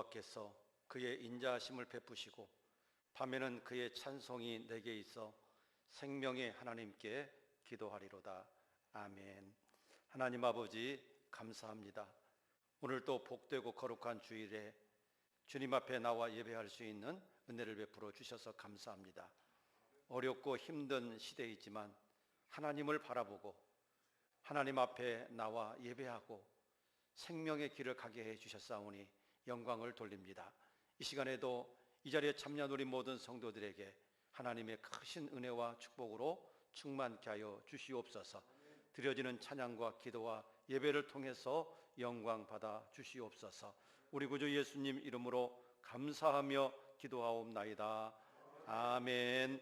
여호와께서 그의 인자하심을 베푸시고 밤에는 그의 찬송이 내게 있어 생명의 하나님께 기도하리로다. 아멘. 하나님 아버지 감사합니다. 오늘도 복되고 거룩한 주일에 주님 앞에 나와 예배할 수 있는 은혜를 베풀어 주셔서 감사합니다. 어렵고 힘든 시대이지만 하나님을 바라보고 하나님 앞에 나와 예배하고 생명의 길을 가게 해 주셨사오니 영광을 돌립니다. 이 시간에도 이 자리에 참여한 우리 모든 성도들에게 하나님의 크신 은혜와 축복으로 충만케 하여 주시옵소서. 드려지는 찬양과 기도와 예배를 통해서 영광 받아 주시옵소서. 우리 구주 예수님 이름으로 감사하며 기도하옵나이다. 아멘.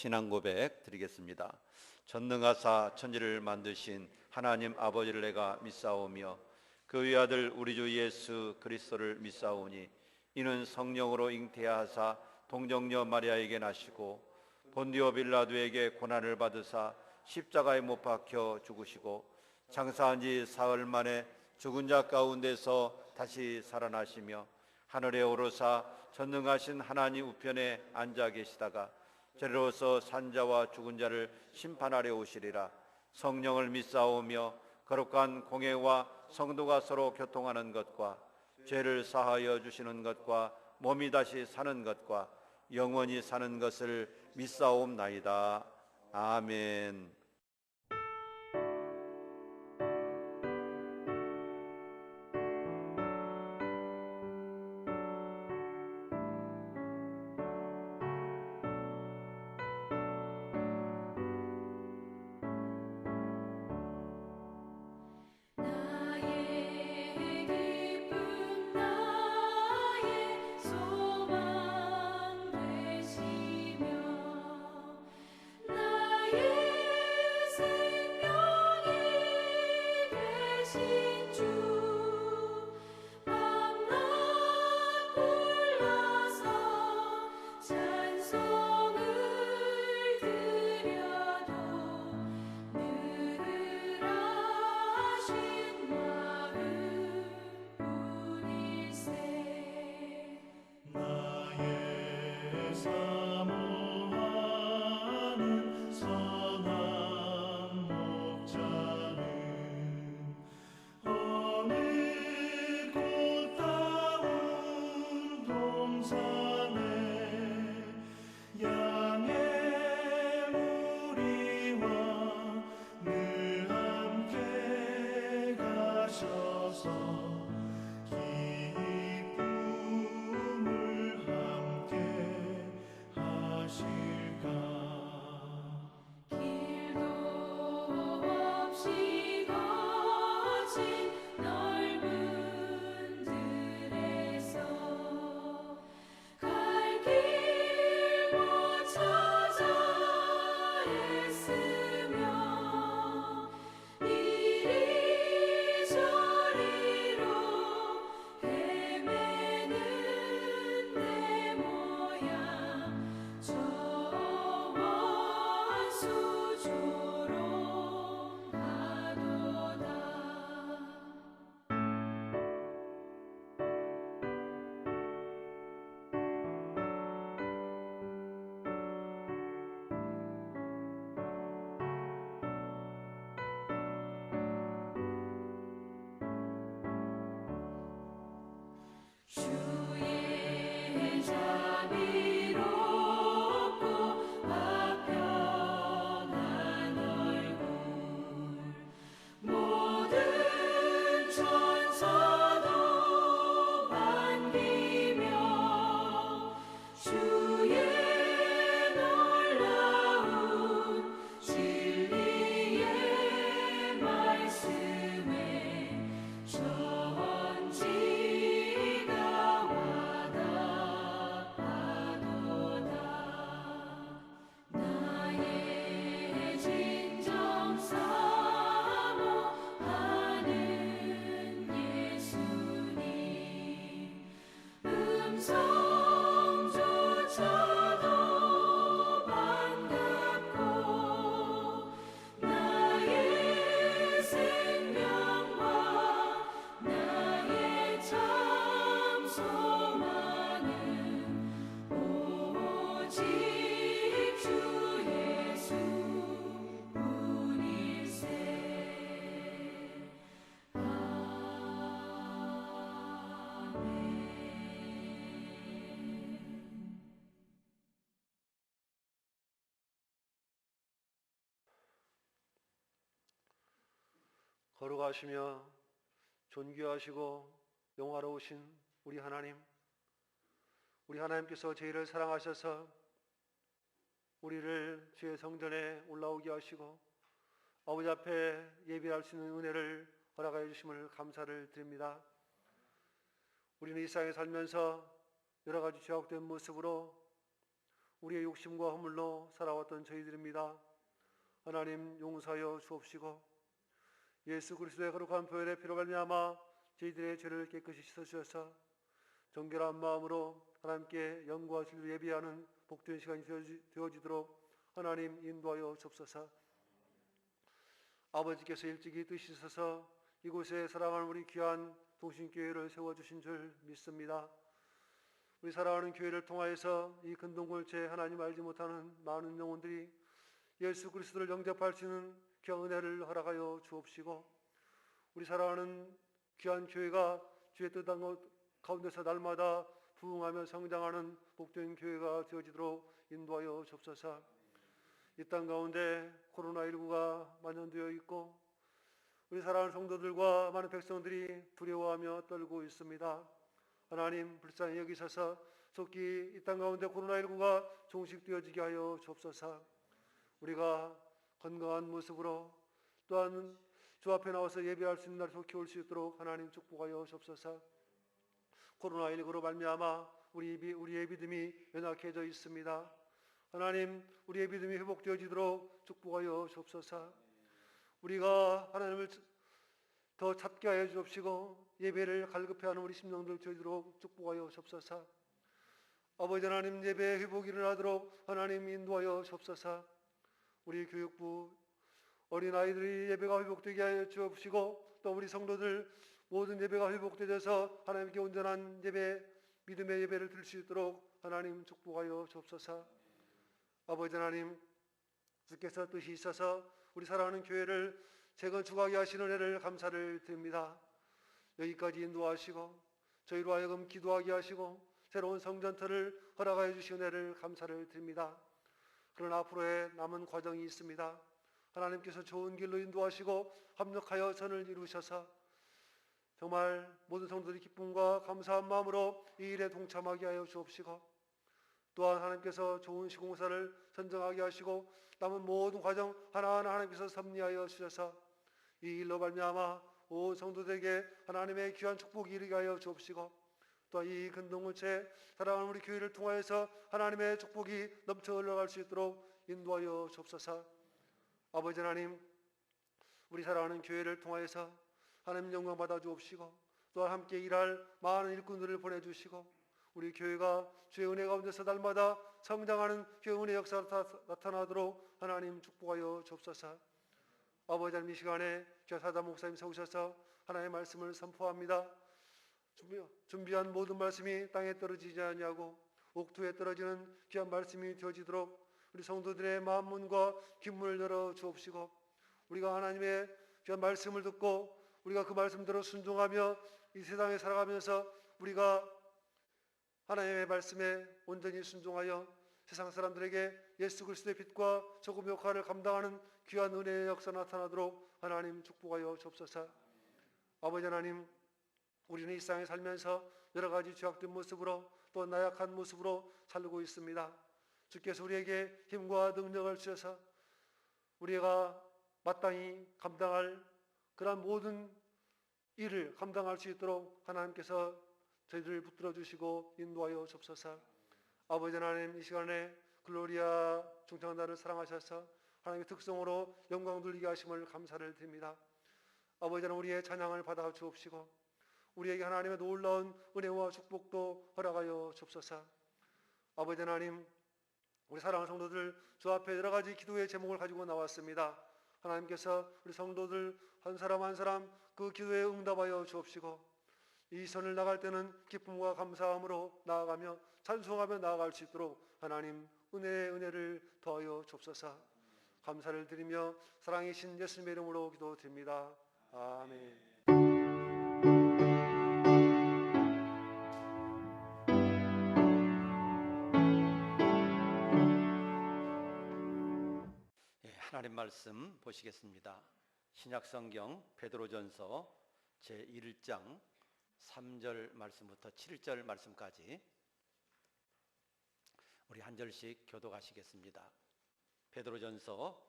신앙 고백 드리겠습니다. 전능하사 천지를 만드신 하나님 아버지를 내가 믿사오며 그 외아들 우리 주 예수 그리스도를 믿사오니 이는 성령으로 잉태하사 동정녀 마리아에게 나시고 본디오 빌라도에게 고난을 받으사 십자가에 못 박혀 죽으시고 장사한 지 사흘 만에 죽은 자 가운데서 다시 살아나시며 하늘에 오르사 전능하신 하나님 우편에 앉아 계시다가 저리로서 산자와 죽은 자를 심판하려 오시리라. 성령을 믿사오며 거룩한 공회와 성도가 서로 교통하는 것과 죄를 사하여 주시는 것과 몸이 다시 사는 것과 영원히 사는 것을 믿사옵나이다. 아멘. 주의 자비롭고 화평한 얼굴 모든 천사도 반기며 주의 놀라운 진리의 말씀에 전지가 와닿아도다. 나의 진정 사모하는 예수님 음성조차도 반갑고 나의 생명과 나의 참 소망은 오직 주 예수뿐일세. 아멘. 거룩하시며 존귀하시고 영화로우신 우리 하나님께서 저희를 사랑하셔서 우리를 주의 성전에 올라오게 하시고 아버지 앞에 예배할 수 있는 은혜를 허락하여 주심을 감사를 드립니다. 우리는 이 세상에 살면서 여러 가지 죄악된 모습으로 우리의 욕심과 허물로 살아왔던 저희들입니다. 하나님 용서하여 주옵시고 예수 그리스도의 거룩한 보혈의 피로 말미암아 저희들의 죄를 깨끗이 씻어주셔서 정결한 마음으로 하나님께 영광하실 예비하는 복된 시간이 되어지도록 하나님 인도하여 주옵소서. 아버지께서 일찍이 뜨시셔서 이곳에 사랑하는 우리 귀한 동신교회를 세워주신 줄 믿습니다. 우리 사랑하는 교회를 통하여서 이 근동골체 하나님 알지 못하는 많은 영혼들이 예수 그리스도를 영접할 수 있는 귀한 은혜를 허락하여 주옵시고 우리 사랑하는 귀한 교회가 주의 뜻 가운데서 날마다 부흥하며 성장하는 복된 교회가 되어지도록 인도하여 주옵소서. 이 땅 가운데 코로나19가 만연되어 있고 우리 사랑하는 성도들과 많은 백성들이 두려워하며 떨고 있습니다. 하나님 불쌍히 여기셔서 속히 이 땅 가운데 코로나19가 종식되어지게 하여 주옵소서. 우리가 건강한 모습으로 또한 주 앞에 나와서 예배할 수 있는 날 속히 올 수 있도록 하나님 축복하여 주옵소서. 코로나19로 말미암아 우리의 믿음이 연약해져 있습니다. 하나님 우리의 믿음이 회복되어지도록 축복하여 주옵소서. 우리가 하나님을 더 찾게 하여 주옵시고 예배를 갈급해하는 우리 심령들 되도록 축복하여 주옵소서. 아버지 하나님 예배의 회복이 일어나도록 하나님 인도하여 주옵소서. 우리 교육부 어린아이들이 예배가 회복되게 하여 주옵시고 또 우리 성도들 모든 예배가 회복되어서 하나님께 온전한 예배 믿음의 예배를 드릴 수 있도록 하나님 축복하여 주옵소서. 아버지 하나님 주께서 뜻이 있어서 우리 사랑하는 교회를 재건축하게 하시는 은혜를 감사를 드립니다. 여기까지 인도하시고 저희로 하여금 기도하게 하시고 새로운 성전터를 허락하여 주신 은혜를 감사를 드립니다. 그러나 앞으로의 남은 과정이 있습니다. 하나님께서 좋은 길로 인도하시고 합력하여 선을 이루셔서 정말 모든 성도들이 기쁨과 감사한 마음으로 이 일에 동참하게 하여 주옵시고 또한 하나님께서 좋은 시공사를 선정하게 하시고 남은 모든 과정 하나하나 하나님께서 섭리하여 주셔서 이 일로 말미암아 온 성도들에게 하나님의 귀한 축복이 이르게 하여 주옵시고 또 이 근동물체 사랑하는 우리 교회를 통하여서 하나님의 축복이 넘쳐 흘러갈 수 있도록 인도하여 주옵소서. 아버지 하나님 우리 사랑하는 교회를 통하여서 하나님 영광 받아 주옵시고 또한 함께 일할 많은 일꾼들을 보내주시고 우리 교회가 주의 은혜 가운데서 날마다 성장하는 주의 은혜 역사가 나타나도록 하나님 축복하여 주옵소서. 아버지 하나님 이 시간에 사다 목사님 세우셔서 하나님의 말씀을 선포합니다. 준비한 모든 말씀이 땅에 떨어지지 아니하고 옥토에 떨어지는 귀한 말씀이 되어지도록 우리 성도들의 마음문과 귓문을 열어 주옵시고 우리가 하나님의 귀한 말씀을 듣고 우리가 그 말씀대로 순종하며 이 세상에 살아가면서 우리가 하나님의 말씀에 온전히 순종하여 세상 사람들에게 예수 그리스도의 빛과 복음 역할을 감당하는 귀한 은혜의 역사 나타나도록 하나님 축복하여 주옵소서. 아버지 하나님, 우리는 이 세상에 살면서 여러 가지 죄악된 모습으로 또 나약한 모습으로 살고 있습니다. 주께서 우리에게 힘과 능력을 주셔서 우리가 마땅히 감당할 그러한 모든 일을 감당할 수 있도록 하나님께서 저희들을 붙들어 주시고 인도하여 주옵소서. 아버지 하나님, 이 시간에 글로리아 중창단을 사랑하셔서 하나님의 특성으로 영광 돌리게 하심을 감사를 드립니다. 아버지 하나님, 우리의 찬양을 받아 주옵시고 우리에게 하나님의 놀라운 은혜와 축복도 허락하여 주옵소서. 아버지 하나님, 우리 사랑하는 성도들 주 앞에 여러 가지 기도의 제목을 가지고 나왔습니다. 하나님께서 우리 성도들 한 사람 한 사람 그 기도에 응답하여 주옵시고 이 선을 나갈 때는 기쁨과 감사함으로 나아가며 찬송하며 나아갈 수 있도록 하나님 은혜의 은혜를 더하여 주옵소서. 감사를 드리며 사랑이신 예수님의 이름으로 기도드립니다. 아멘. 하나님 말씀 보시겠습니다. 신약성경 베드로전서 제1장 3절 말씀부터 7절 말씀까지 우리 한 절씩 교독하시겠습니다. 베드로전서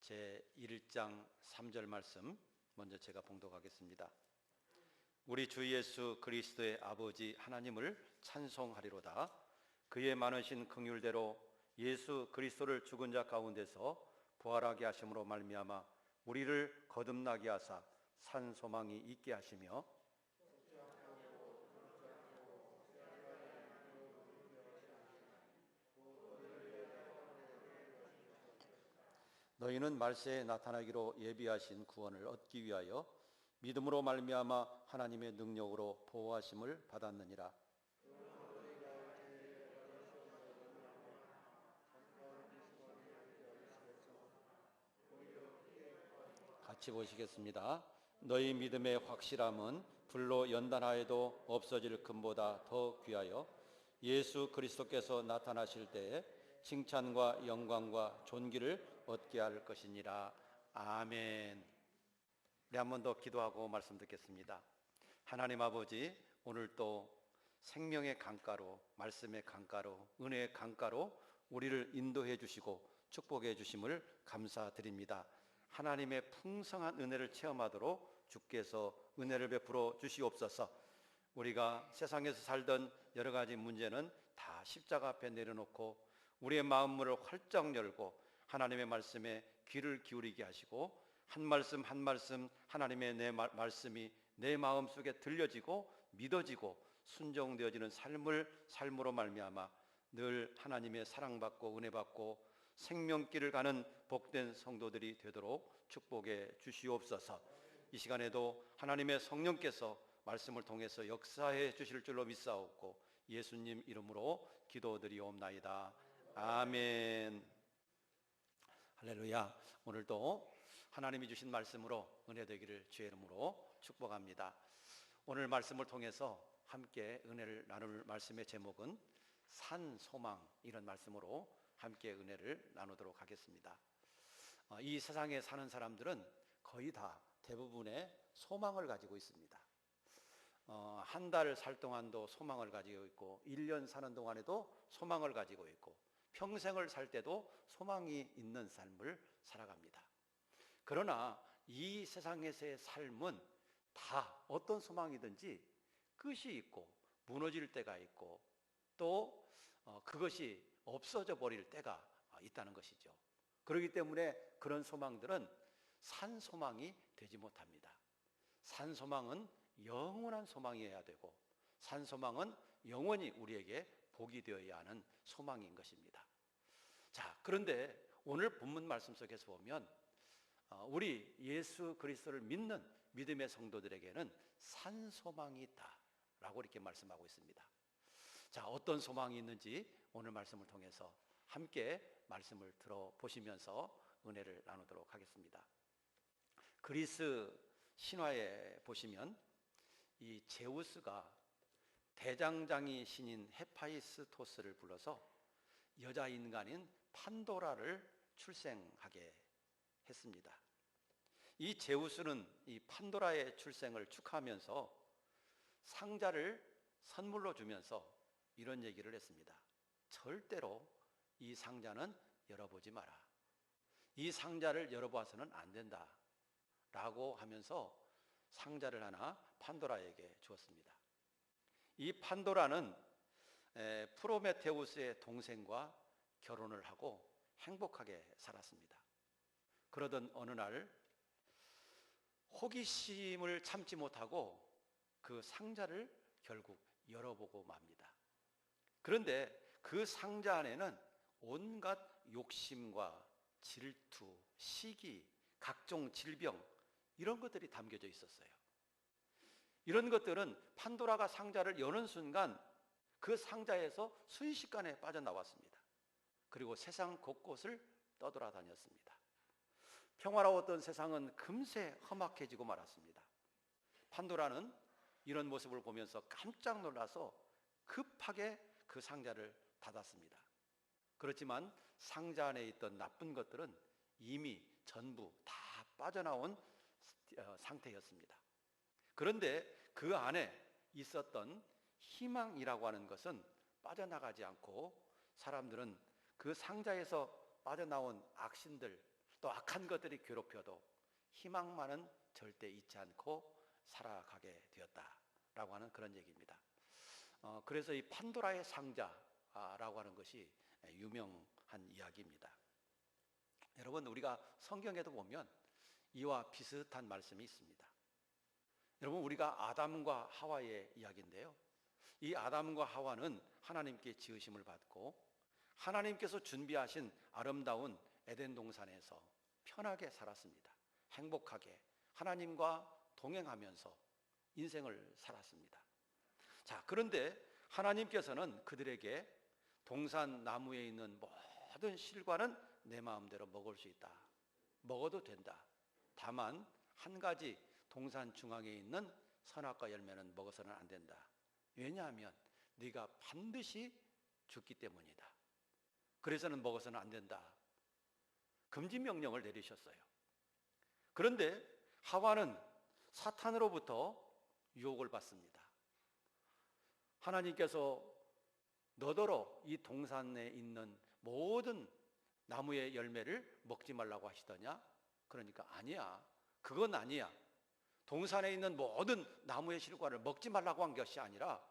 제1장 3절 말씀 먼저 제가 봉독하겠습니다. 우리 주 예수 그리스도의 아버지 하나님을 찬송하리로다. 그의 많으신 긍휼대로 예수 그리스도를 죽은 자 가운데서 부활하게 하심으로 말미암아 우리를 거듭나게 하사 산 소망이 있게 하시며 너희는 말세에 나타나기로 예비하신 구원을 얻기 위하여 믿음으로 말미암아 하나님의 능력으로 보호하심을 받았느니라. 같이 보시겠습니다. 너희 믿음의 확실함은 불로 연단하여도 없어질 금보다 더 귀하여 예수 그리스도께서 나타나실 때에 칭찬과 영광과 존귀를 얻게 할 것이니라. 아멘. 우리 한 번 더 기도하고 말씀 듣겠습니다. 하나님 아버지, 오늘도 생명의 강가로, 말씀의 강가로, 은혜의 강가로 우리를 인도해 주시고 축복해 주심을 감사드립니다. 하나님의 풍성한 은혜를 체험하도록 주께서 은혜를 베풀어 주시옵소서. 우리가 세상에서 살던 여러 가지 문제는 다 십자가 앞에 내려놓고 우리의 마음문을 활짝 열고 하나님의 말씀에 귀를 기울이게 하시고 한 말씀 한 말씀 하나님의 내 말씀이 내 마음속에 들려지고 믿어지고 순종되어지는 삶으로 말미암아 늘 하나님의 사랑받고 은혜받고 생명길을 가는 복된 성도들이 되도록 축복해 주시옵소서. 이 시간에도 하나님의 성령께서 말씀을 통해서 역사해 주실 줄로 믿사옵고 예수님 이름으로 기도드리옵나이다. 아멘. 할렐루야. 오늘도 하나님이 주신 말씀으로 은혜 되기를 주의 이름으로 축복합니다. 오늘 말씀을 통해서 함께 은혜를 나눌 말씀의 제목은 산 소망, 이런 말씀으로 함께 은혜를 나누도록 하겠습니다. 이 세상에 사는 사람들은 거의 다 대부분의 소망을 가지고 있습니다. 한 달 살 동안도 소망을 가지고 있고 1년 사는 동안에도 소망을 가지고 있고 평생을 살 때도 소망이 있는 삶을 살아갑니다. 그러나 이 세상에서의 삶은 다 어떤 소망이든지 끝이 있고 무너질 때가 있고 또 그것이 없어져 버릴 때가 있다는 것이죠. 그렇기 때문에 그런 소망들은 산 소망이 되지 못합니다. 산 소망은 영원한 소망이어야 되고 산 소망은 영원히 우리에게 복이 되어야 하는 소망인 것입니다. 자, 그런데 오늘 본문 말씀 속에서 보면 우리 예수 그리스도를 믿는 믿음의 성도들에게는 산 소망이 있다라고 이렇게 말씀하고 있습니다. 자, 어떤 소망이 있는지 오늘 말씀을 통해서 함께 말씀을 들어보시면서 은혜를 나누도록 하겠습니다. 그리스 신화에 보시면 이 제우스가 대장장이 신인 헤파이스토스를 불러서 여자 인간인 판도라를 출생하게 했습니다. 이 제우스는 이 판도라의 출생을 축하하면서 상자를 선물로 주면서 이런 얘기를 했습니다. 절대로 이 상자는 열어보지 마라. 이 상자를 열어봐서는 안 된다. 라고 하면서 상자를 하나 판도라에게 주었습니다. 이 판도라는 프로메테우스의 동생과 결혼을 하고 행복하게 살았습니다. 그러던 어느 날 호기심을 참지 못하고 그 상자를 결국 열어보고 맙니다. 그런데 그 상자 안에는 온갖 욕심과 질투, 시기, 각종 질병 이런 것들이 담겨져 있었어요. 이런 것들은 판도라가 상자를 여는 순간 그 상자에서 순식간에 빠져나왔습니다. 그리고 세상 곳곳을 떠돌아다녔습니다. 평화로웠던 세상은 금세 험악해지고 말았습니다. 판도라는 이런 모습을 보면서 깜짝 놀라서 급하게 그 상자를 닫았습니다. 그렇지만 상자 안에 있던 나쁜 것들은 이미 전부 다 빠져나온 상태였습니다. 그런데 그 안에 있었던 희망이라고 하는 것은 빠져나가지 않고 사람들은 그 상자에서 빠져나온 악신들 또 악한 것들이 괴롭혀도 희망만은 절대 잊지 않고 살아가게 되었다라고 하는 그런 얘기입니다. 그래서 이 판도라의 상자라고 하는 것이 유명한 이야기입니다. 여러분, 우리가 성경에도 보면 이와 비슷한 말씀이 있습니다. 여러분, 우리가 아담과 하와의 이야기인데요. 이 아담과 하와는 하나님께 지으심을 받고 하나님께서 준비하신 아름다운 에덴 동산에서 편하게 살았습니다. 행복하게 하나님과 동행하면서 인생을 살았습니다. 자, 그런데 하나님께서는 그들에게 동산 나무에 있는 모든 실과는 내 마음대로 먹을 수 있다. 먹어도 된다. 다만 한 가지 동산 중앙에 있는 선악과 열매는 먹어서는 안 된다. 왜냐하면 네가 반드시 죽기 때문이다. 그래서는 먹어서는 안 된다. 금지 명령을 내리셨어요. 그런데 하와는 사탄으로부터 유혹을 받습니다. 하나님께서 너더러 이 동산에 있는 모든 나무의 열매를 먹지 말라고 하시더냐? 그러니까 아니야. 그건 아니야. 동산에 있는 모든 나무의 실과를 먹지 말라고 한 것이 아니라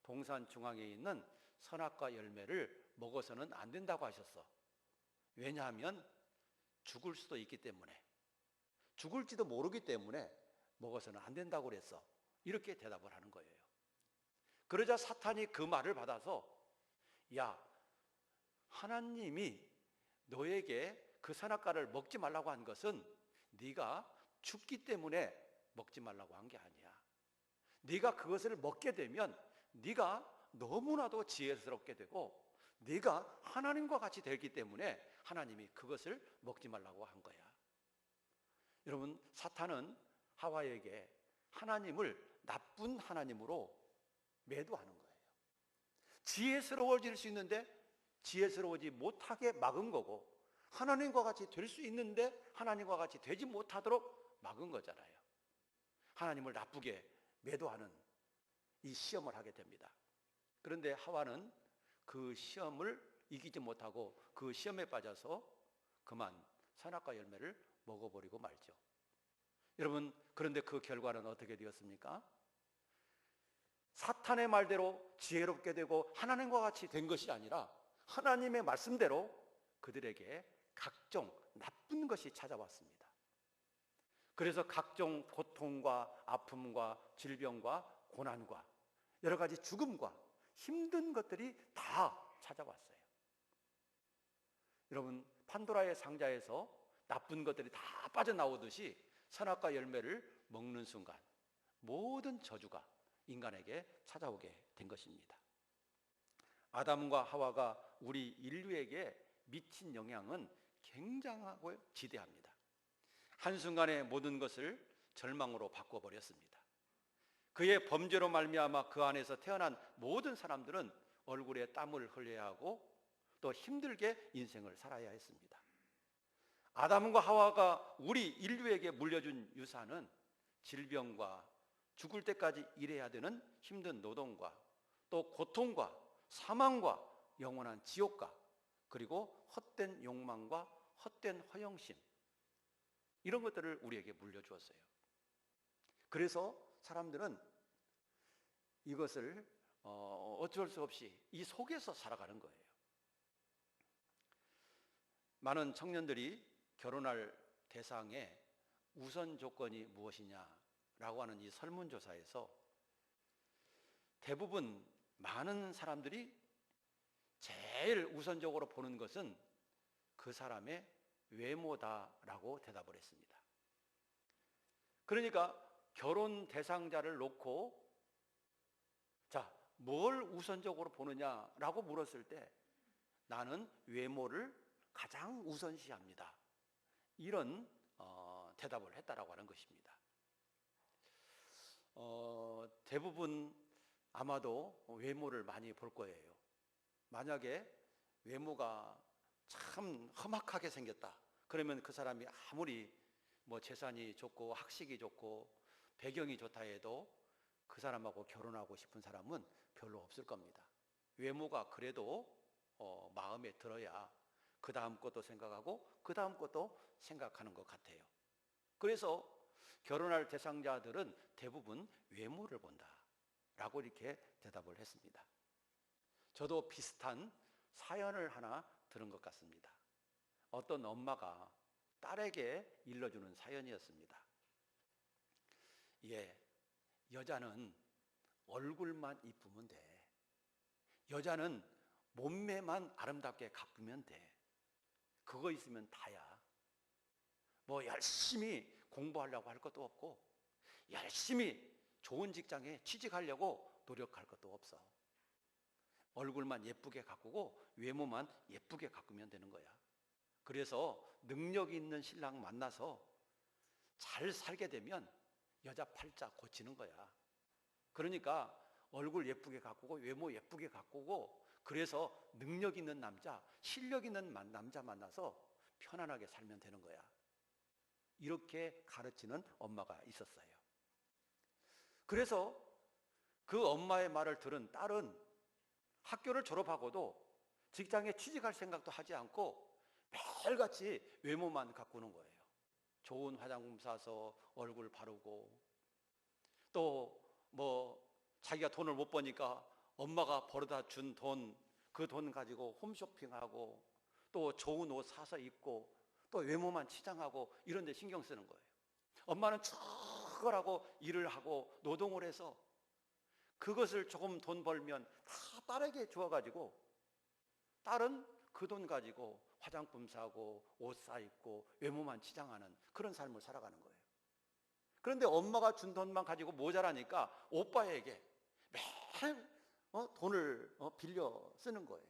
동산 중앙에 있는 선악과 열매를 먹어서는 안 된다고 하셨어. 왜냐하면 죽을 수도 있기 때문에, 죽을지도 모르기 때문에 먹어서는 안 된다고 그랬어. 이렇게 대답을 하는 거예요. 그러자 사탄이 그 말을 받아서 야, 하나님이 너에게 그 선악과를 먹지 말라고 한 것은 네가 죽기 때문에 먹지 말라고 한 게 아니야. 네가 그것을 먹게 되면 네가 너무나도 지혜스럽게 되고 네가 하나님과 같이 되기 때문에 하나님이 그것을 먹지 말라고 한 거야. 여러분, 사탄은 하와에게 하나님을 나쁜 하나님으로 매도하는 거예요. 지혜스러워질 수 있는데 지혜스러워지 못하게 막은 거고, 하나님과 같이 될 수 있는데 하나님과 같이 되지 못하도록 막은 거잖아요. 하나님을 나쁘게 매도하는 이 시험을 하게 됩니다. 그런데 하와는 그 시험을 이기지 못하고 그 시험에 빠져서 그만 선악과 열매를 먹어버리고 말죠. 여러분, 그런데 그 결과는 어떻게 되었습니까? 사탄의 말대로 지혜롭게 되고 하나님과 같이 된 것이 아니라 하나님의 말씀대로 그들에게 각종 나쁜 것이 찾아왔습니다. 그래서 각종 고통과 아픔과 질병과 고난과 여러 가지 죽음과 힘든 것들이 다 찾아왔어요. 여러분, 판도라의 상자에서 나쁜 것들이 다 빠져나오듯이 선악과 열매를 먹는 순간 모든 저주가 인간에게 찾아오게 된 것입니다. 아담과 하와가 우리 인류에게 미친 영향은 굉장하고 지대합니다. 한순간에 모든 것을 절망으로 바꿔버렸습니다. 그의 범죄로 말미암아 그 안에서 태어난 모든 사람들은 얼굴에 땀을 흘려야 하고 또 힘들게 인생을 살아야 했습니다. 아담과 하와가 우리 인류에게 물려준 유산은 질병과 죽을 때까지 일해야 되는 힘든 노동과 또 고통과 사망과 영원한 지옥과 그리고 헛된 욕망과 헛된 허영심, 이런 것들을 우리에게 물려주었어요. 그래서 사람들은 이것을 어쩔 수 없이 이 속에서 살아가는 거예요. 많은 청년들이 결혼할 대상의 우선 조건이 무엇이냐라고 하는 이 설문조사에서 대부분 많은 사람들이 제일 우선적으로 보는 것은 그 사람의 외모다라고 대답을 했습니다. 그러니까 결혼 대상자를 놓고 자, 뭘 우선적으로 보느냐라고 물었을 때 나는 외모를 가장 우선시합니다. 이런 대답을 했다라고 하는 것입니다. 대부분 아마도 외모를 많이 볼 거예요. 만약에 외모가 참 험악하게 생겼다, 그러면 그 사람이 아무리 뭐 재산이 좋고 학식이 좋고 배경이 좋다 해도 그 사람하고 결혼하고 싶은 사람은 별로 없을 겁니다. 외모가 그래도 마음에 들어야 그 다음 것도 생각하고 그 다음 것도 생각하는 것 같아요. 그래서 결혼할 대상자들은 대부분 외모를 본다라고 이렇게 대답을 했습니다. 저도 비슷한 사연을 하나 들은 것 같습니다. 어떤 엄마가 딸에게 일러주는 사연이었습니다. 예, 여자는 얼굴만 이쁘면 돼. 여자는 몸매만 아름답게 가꾸면 돼. 그거 있으면 다야. 뭐 열심히 공부하려고 할 것도 없고 열심히 좋은 직장에 취직하려고 노력할 것도 없어. 얼굴만 예쁘게 가꾸고 외모만 예쁘게 가꾸면 되는 거야. 그래서 능력 있는 신랑 만나서 잘 살게 되면 여자 팔자 고치는 거야. 그러니까 얼굴 예쁘게 가꾸고 외모 예쁘게 가꾸고 그래서 능력 있는 남자, 실력 있는 남자 만나서 편안하게 살면 되는 거야. 이렇게 가르치는 엄마가 있었어요. 그래서 그 엄마의 말을 들은 딸은 학교를 졸업하고도 직장에 취직할 생각도 하지 않고 매일같이 외모만 가꾸는 거예요. 좋은 화장품 사서 얼굴 바르고 또 뭐 자기가 돈을 못 버니까 엄마가 벌어다 준 돈, 그 돈 가지고 홈쇼핑하고 또 좋은 옷 사서 입고 또 외모만 치장하고 이런 데 신경 쓰는 거예요. 엄마는 죽어라고 일을 하고 노동을 해서 그것을 조금 돈 벌면 다 딸에게 주어가지고 딸은 그 돈 가지고 화장품 사고 옷 사 입고 외모만 치장하는 그런 삶을 살아가는 거예요. 그런데 엄마가 준 돈만 가지고 모자라니까 오빠에게 매일 돈을 빌려 쓰는 거예요.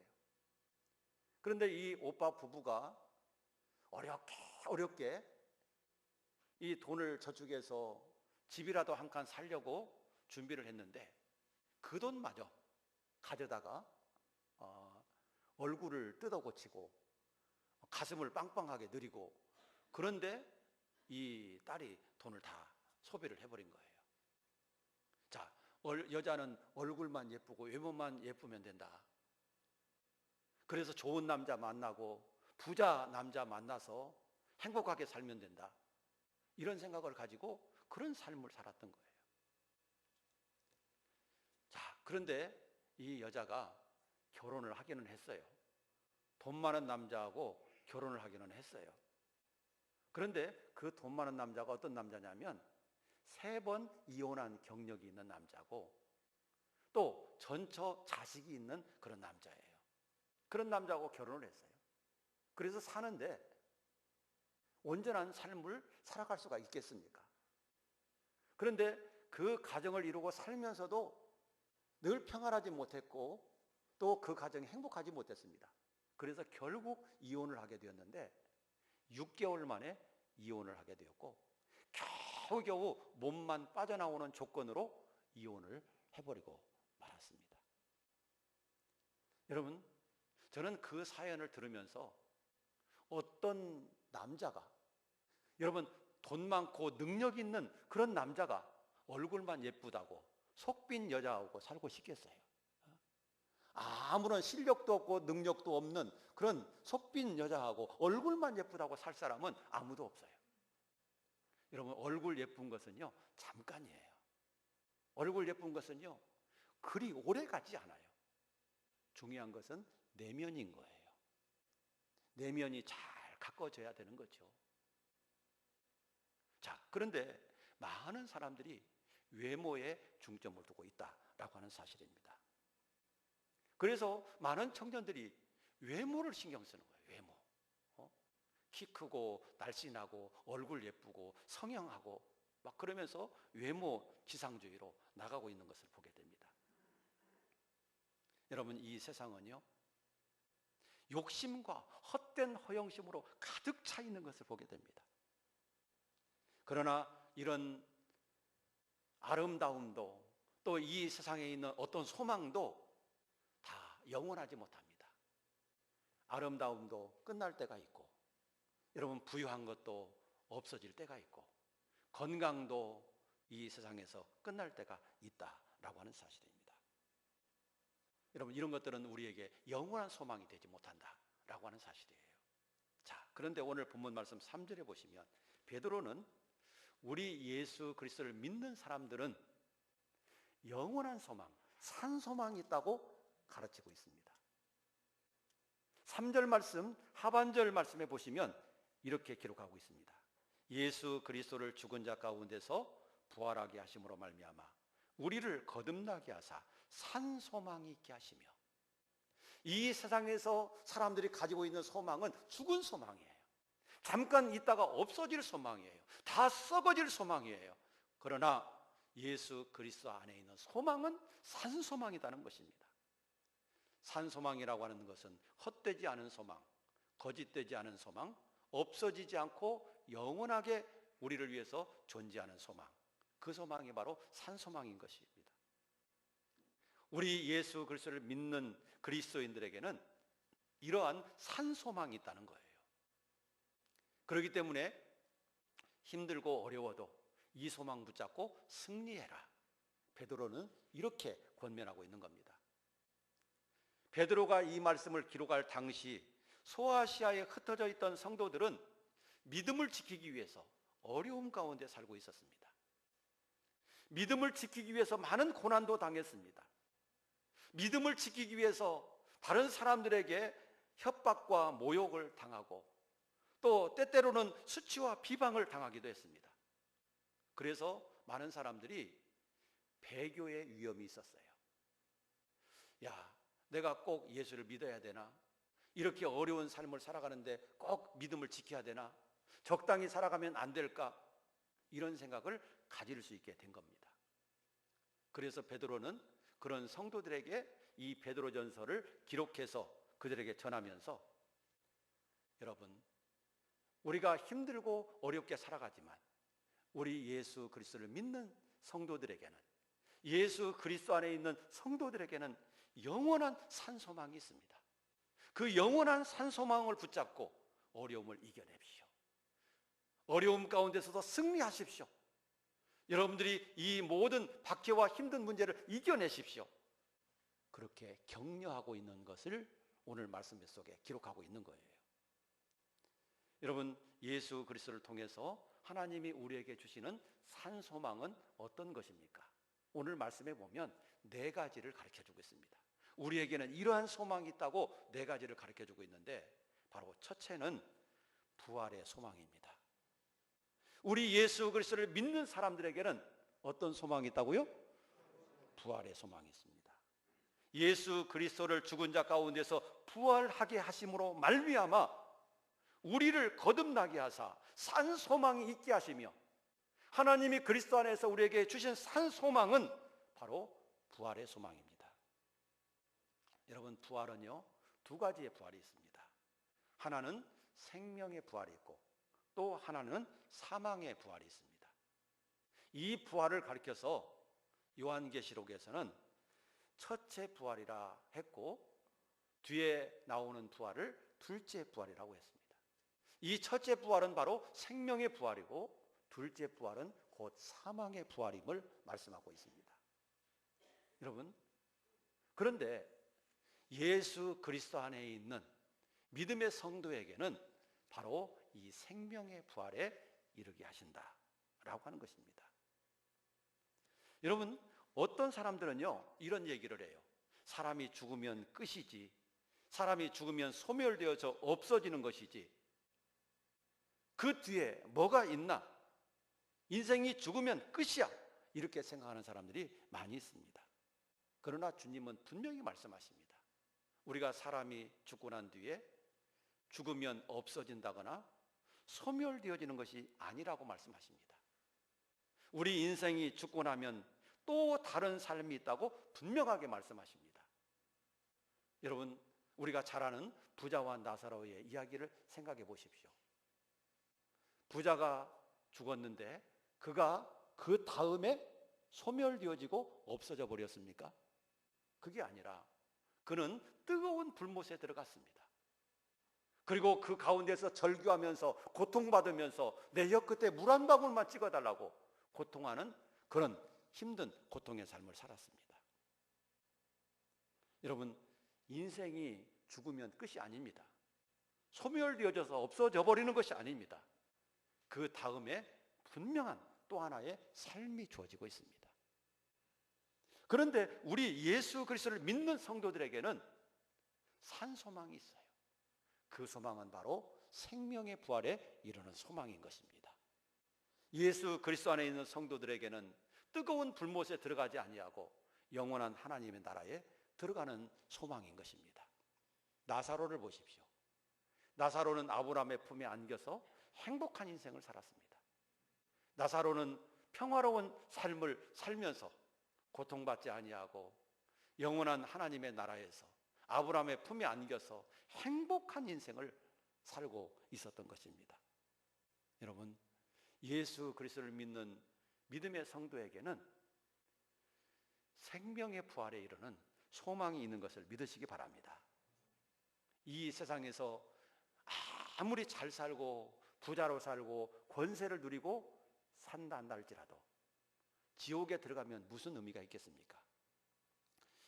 그런데 이 오빠 부부가 어렵게 이 돈을 저축해서 집이라도 한 칸 살려고 준비를 했는데 그 돈마저 가져다가 얼굴을 뜯어 고치고 가슴을 빵빵하게 늘이고, 그런데 이 딸이 돈을 다 소비를 해버린 거예요. 자, 여자는 얼굴만 예쁘고 외모만 예쁘면 된다. 그래서 좋은 남자 만나고 부자 남자 만나서 행복하게 살면 된다. 이런 생각을 가지고 그런 삶을 살았던 거예요. 자, 그런데 이 여자가 결혼을 하기는 했어요. 돈 많은 남자하고 결혼을 하기는 했어요. 그런데 그 돈 많은 남자가 어떤 남자냐면 3번 이혼한 경력이 있는 남자고 또 전처 자식이 있는 그런 남자예요. 그런 남자하고 결혼을 했어요. 그래서 사는데 온전한 삶을 살아갈 수가 있겠습니까? 그런데 그 가정을 이루고 살면서도 늘 평안하지 못했고 또 그 가정이 행복하지 못했습니다. 그래서 결국 이혼을 하게 되었는데 6개월 만에 이혼을 하게 되었고 겨우겨우 몸만 빠져나오는 조건으로 이혼을 해버리고 말았습니다. 여러분, 저는 그 사연을 들으면서 어떤 남자가, 여러분, 돈 많고 능력 있는 그런 남자가 얼굴만 예쁘다고 속빈 여자하고 살고 싶겠어요? 아무런 실력도 없고 능력도 없는 그런 속빈 여자하고 얼굴만 예쁘다고 살 사람은 아무도 없어요. 여러분, 얼굴 예쁜 것은요, 잠깐이에요. 얼굴 예쁜 것은요, 그리 오래 가지 않아요. 중요한 것은 내면인 거예요. 내면이 잘 가꿔져야 되는 거죠. 자, 그런데 많은 사람들이 외모에 중점을 두고 있다라고 하는 사실입니다. 그래서 많은 청년들이 외모를 신경 쓰는 거예요. 외모. 키 크고 날씬하고 얼굴 예쁘고 성형하고 막 그러면서 외모 지상주의로 나가고 있는 것을 보게 됩니다. 여러분, 이 세상은요, 욕심과 헛된 허영심으로 가득 차 있는 것을 보게 됩니다. 그러나 이런 아름다움도 또 이 세상에 있는 어떤 소망도 다 영원하지 못합니다. 아름다움도 끝날 때가 있고, 여러분, 부유한 것도 없어질 때가 있고, 건강도 이 세상에서 끝날 때가 있다라고 하는 사실입니다. 여러분, 이런 것들은 우리에게 영원한 소망이 되지 못한다라고 하는 사실이에요. 자, 그런데 오늘 본문 말씀 3절에 보시면 베드로는 우리 예수 그리스도를 믿는 사람들은 영원한 소망, 산 소망이 있다고 가르치고 있습니다. 3절 말씀, 하반절 말씀에 보시면 이렇게 기록하고 있습니다. 예수 그리스도를 죽은 자 가운데서 부활하게 하심으로 말미암아 우리를 거듭나게 하사 산 소망이 있게 하시며, 이 세상에서 사람들이 가지고 있는 소망은 죽은 소망이에요. 잠깐 있다가 없어질 소망이에요. 다 썩어질 소망이에요. 그러나 예수 그리스도 안에 있는 소망은 산 소망이라는 것입니다. 산 소망이라고 하는 것은 헛되지 않은 소망, 거짓되지 않은 소망, 없어지지 않고 영원하게 우리를 위해서 존재하는 소망, 그 소망이 바로 산 소망인 것입니다. 우리 예수 그리스도를 믿는 그리스도인들에게는 이러한 산 소망이 있다는 거예요. 그렇기 때문에 힘들고 어려워도 이 소망 붙잡고 승리해라. 베드로는 이렇게 권면하고 있는 겁니다. 베드로가 이 말씀을 기록할 당시 소아시아에 흩어져 있던 성도들은 믿음을 지키기 위해서 어려움 가운데 살고 있었습니다. 믿음을 지키기 위해서 많은 고난도 당했습니다. 믿음을 지키기 위해서 다른 사람들에게 협박과 모욕을 당하고 또 때때로는 수치와 비방을 당하기도 했습니다. 그래서 많은 사람들이 배교의 위험이 있었어요. 야, 내가 꼭 예수를 믿어야 되나? 이렇게 어려운 삶을 살아가는데 꼭 믿음을 지켜야 되나? 적당히 살아가면 안 될까? 이런 생각을 가질 수 있게 된 겁니다. 그래서 베드로는 그런 성도들에게 이 베드로전서를 기록해서 그들에게 전하면서, 여러분, 우리가 힘들고 어렵게 살아가지만 우리 예수 그리스도를 믿는 성도들에게는, 예수 그리스도 안에 있는 성도들에게는 영원한 산소망이 있습니다. 그 영원한 산소망을 붙잡고 어려움을 이겨내십시오. 어려움 가운데서도 승리하십시오. 여러분들이 이 모든 박해와 힘든 문제를 이겨내십시오. 그렇게 격려하고 있는 것을 오늘 말씀 속에 기록하고 있는 거예요. 여러분, 예수 그리스도를 통해서 하나님이 우리에게 주시는 산 소망은 어떤 것입니까? 오늘 말씀에 보면 네 가지를 가르쳐주고 있습니다. 우리에게는 이러한 소망이 있다고 네 가지를 가르쳐주고 있는데, 바로 첫째는 부활의 소망입니다. 우리 예수 그리스도를 믿는 사람들에게는 어떤 소망이 있다고요? 부활의 소망이 있습니다. 예수 그리스도를 죽은 자 가운데서 부활하게 하심으로 말미암아 우리를 거듭나게 하사 산 소망이 있게 하시며, 하나님이 그리스도 안에서 우리에게 주신 산 소망은 바로 부활의 소망입니다. 여러분, 부활은요, 두 가지의 부활이 있습니다. 하나는 생명의 부활이 있고 또 하나는 사망의 부활이 있습니다. 이 부활을 가리켜서 요한계시록에서는 첫째 부활이라 했고 뒤에 나오는 부활을 둘째 부활이라고 했습니다. 이 첫째 부활은 바로 생명의 부활이고 둘째 부활은 곧 사망의 부활임을 말씀하고 있습니다. 여러분, 그런데 예수 그리스도 안에 있는 믿음의 성도에게는 바로 이 생명의 부활에 이르게 하신다라고 하는 것입니다. 여러분, 어떤 사람들은요 이런 얘기를 해요. 사람이 죽으면 끝이지, 사람이 죽으면 소멸되어져 없어지는 것이지, 그 뒤에 뭐가 있나, 인생이 죽으면 끝이야, 이렇게 생각하는 사람들이 많이 있습니다. 그러나 주님은 분명히 말씀하십니다. 우리가 사람이 죽고 난 뒤에 죽으면 없어진다거나 소멸되어지는 것이 아니라고 말씀하십니다. 우리 인생이 죽고 나면 또 다른 삶이 있다고 분명하게 말씀하십니다. 여러분, 우리가 잘 아는 부자와 나사로의 이야기를 생각해 보십시오. 부자가 죽었는데 그가 그 다음에 소멸되어지고 없어져 버렸습니까? 그게 아니라 그는 뜨거운 불못에 들어갔습니다. 그리고 그 가운데서 절규하면서 고통받으면서 내 혀끝에 물 한 방울만 찍어달라고 고통하는 그런 힘든 고통의 삶을 살았습니다. 여러분, 인생이 죽으면 끝이 아닙니다. 소멸되어져서 없어져 버리는 것이 아닙니다. 그 다음에 분명한 또 하나의 삶이 주어지고 있습니다. 그런데 우리 예수 그리스도를 믿는 성도들에게는 산 소망이 있어요. 그 소망은 바로 생명의 부활에 이르는 소망인 것입니다. 예수 그리스도 안에 있는 성도들에게는 뜨거운 불못에 들어가지 아니하고 영원한 하나님의 나라에 들어가는 소망인 것입니다. 나사로를 보십시오. 나사로는 아브라함의 품에 안겨서 행복한 인생을 살았습니다. 나사로는 평화로운 삶을 살면서 고통받지 아니하고 영원한 하나님의 나라에서 아브라함의 품에 안겨서 행복한 인생을 살고 있었던 것입니다. 여러분, 예수 그리스도를 믿는 믿음의 성도에게는 생명의 부활에 이르는 소망이 있는 것을 믿으시기 바랍니다. 이 세상에서 아무리 잘 살고 부자로 살고 권세를 누리고 산다 한다 할지라도 지옥에 들어가면 무슨 의미가 있겠습니까?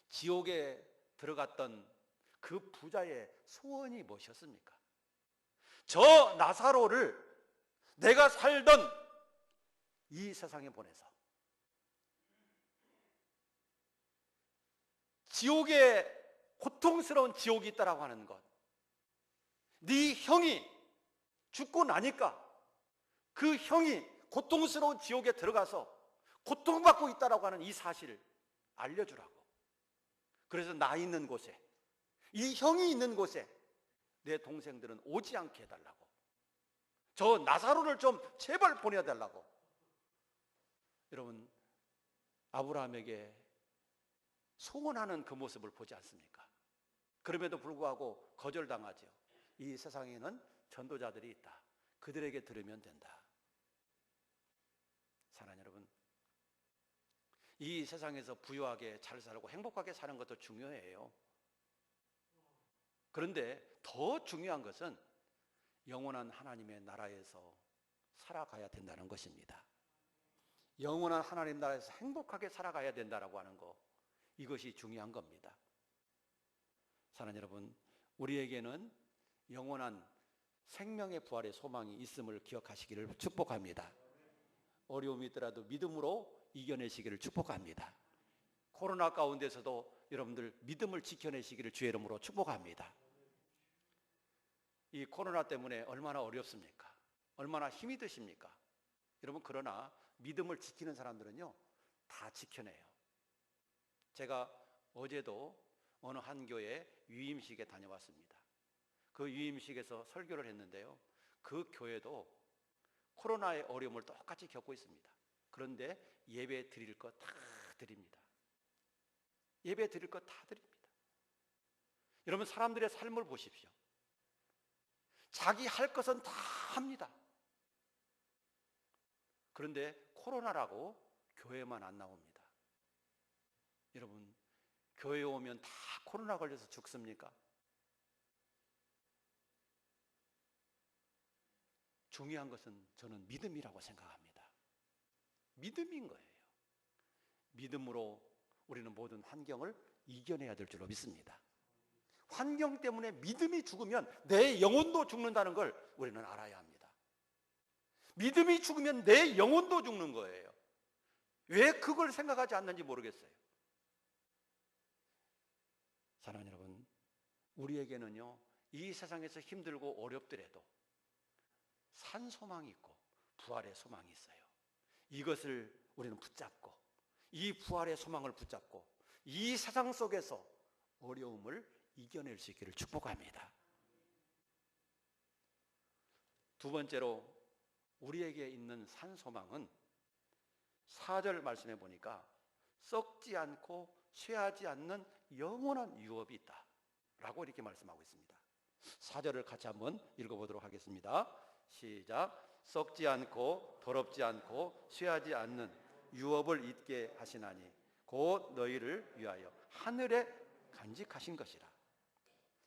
지옥에 들어갔던 그 부자의 소원이 무엇이었습니까? 저 나사로를 내가 살던 이 세상에 보내서 지옥에 고통스러운 지옥이 있다라고 하는 것, 네 형이 죽고 나니까 그 형이 고통스러운 지옥에 들어가서 고통받고 있다라고 하는 이 사실을 알려주라고. 그래서 나 있는 곳에, 이 형이 있는 곳에 내 동생들은 오지 않게 해달라고, 저 나사로를 좀 제발 보내달라고. 여러분, 아브라함에게 소원하는 그 모습을 보지 않습니까? 그럼에도 불구하고 거절당하죠. 이 세상에는 전도자들이 있다, 그들에게 들으면 된다. 사랑하는 여러분, 이 세상에서 부유하게 잘 살고 행복하게 사는 것도 중요해요. 그런데 더 중요한 것은 영원한 하나님의 나라에서 살아가야 된다는 것입니다. 영원한 하나님 나라에서 행복하게 살아가야 된다라고 하는 거, 이것이 중요한 겁니다. 사랑하는 여러분, 우리에게는 영원한 생명의 부활의 소망이 있음을 기억하시기를 축복합니다. 어려움이 있더라도 믿음으로 이겨내시기를 축복합니다. 코로나 가운데서도 여러분들 믿음을 지켜내시기를 주의 이름으로 축복합니다. 이 코로나 때문에 얼마나 어렵습니까? 얼마나 힘이 드십니까? 여러분, 그러나 믿음을 지키는 사람들은요 다 지켜내요. 제가 어제도 어느 한 교회 유임식에 다녀왔습니다. 그 유임식에서 설교를 했는데요, 그 교회도 코로나의 어려움을 똑같이 겪고 있습니다. 그런데 예배 드릴 거 다 드립니다. 예배 드릴 거 다 드립니다. 여러분, 사람들의 삶을 보십시오. 자기 할 것은 다 합니다. 그런데 코로나라고 교회만 안 나옵니다. 여러분, 교회 오면 다 코로나 걸려서 죽습니까? 중요한 것은 저는 믿음이라고 생각합니다. 믿음인 거예요. 믿음으로 우리는 모든 환경을 이겨내야 될 줄로 믿습니다. 환경 때문에 믿음이 죽으면 내 영혼도 죽는다는 걸 우리는 알아야 합니다. 믿음이 죽으면 내 영혼도 죽는 거예요. 왜 그걸 생각하지 않는지 모르겠어요. 사랑하는 여러분, 우리에게는요, 이 세상에서 힘들고 어렵더라도 산 소망이 있고 부활의 소망이 있어요. 이것을 우리는 붙잡고, 이 부활의 소망을 붙잡고 이 세상 속에서 어려움을 이겨낼 수 있기를 축복합니다. 두 번째로 우리에게 있는 산 소망은 4절 말씀해 보니까 썩지 않고 쇠하지 않는 영원한 유업이 있다 라고 이렇게 말씀하고 있습니다. 4절을 같이 한번 읽어보도록 하겠습니다. 시작. 썩지 않고 더럽지 않고 쇠하지 않는 유업을 잊게 하시나니 곧 너희를 위하여 하늘에 간직하신 것이라.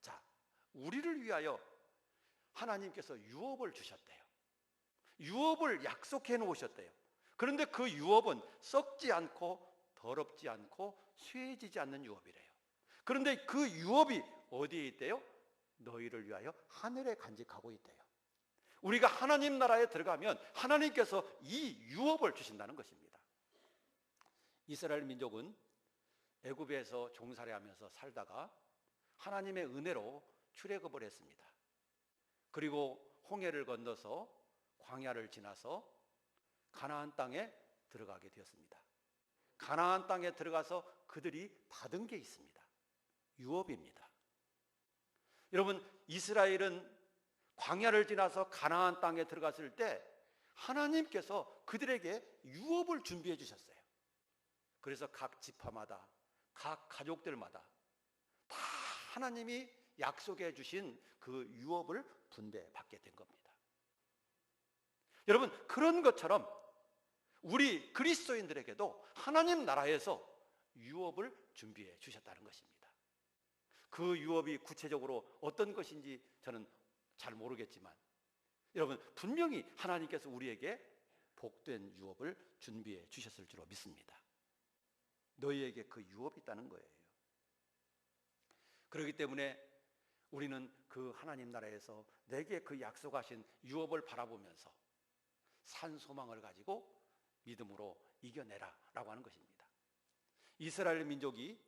자, 우리를 위하여 하나님께서 유업을 주셨대요. 유업을 약속해 놓으셨대요. 그런데 그 유업은 썩지 않고 더럽지 않고 쇠해지지 않는 유업이래요. 그런데 그 유업이 어디에 있대요? 너희를 위하여 하늘에 간직하고 있대요. 우리가 하나님 나라에 들어가면 하나님께서 이 유업을 주신다는 것입니다. 이스라엘 민족은 애굽에서 종살이하면서 살다가 하나님의 은혜로 출애굽을 했습니다. 그리고 홍해를 건너서 광야를 지나서 가나안 땅에 들어가게 되었습니다. 가나안 땅에 들어가서 그들이 받은 게 있습니다. 유업입니다. 여러분, 이스라엘은 광야를 지나서 가나안 땅에 들어갔을 때 하나님께서 그들에게 유업을 준비해 주셨어요. 그래서 각 지파마다, 각 가족들마다 다 하나님이 약속해 주신 그 유업을 분배받게 된 겁니다. 여러분, 그런 것처럼 우리 그리스도인들에게도 하나님 나라에서 유업을 준비해 주셨다는 것입니다. 그 유업이 구체적으로 어떤 것인지 저는 잘 모르겠지만 여러분, 분명히 하나님께서 우리에게 복된 유업을 준비해 주셨을 줄로 믿습니다. 너희에게 그 유업이 있다는 거예요. 그렇기 때문에 우리는 그 하나님 나라에서 내게 그 약속하신 유업을 바라보면서 산 소망을 가지고 믿음으로 이겨내라 라고 하는 것입니다. 이스라엘 민족이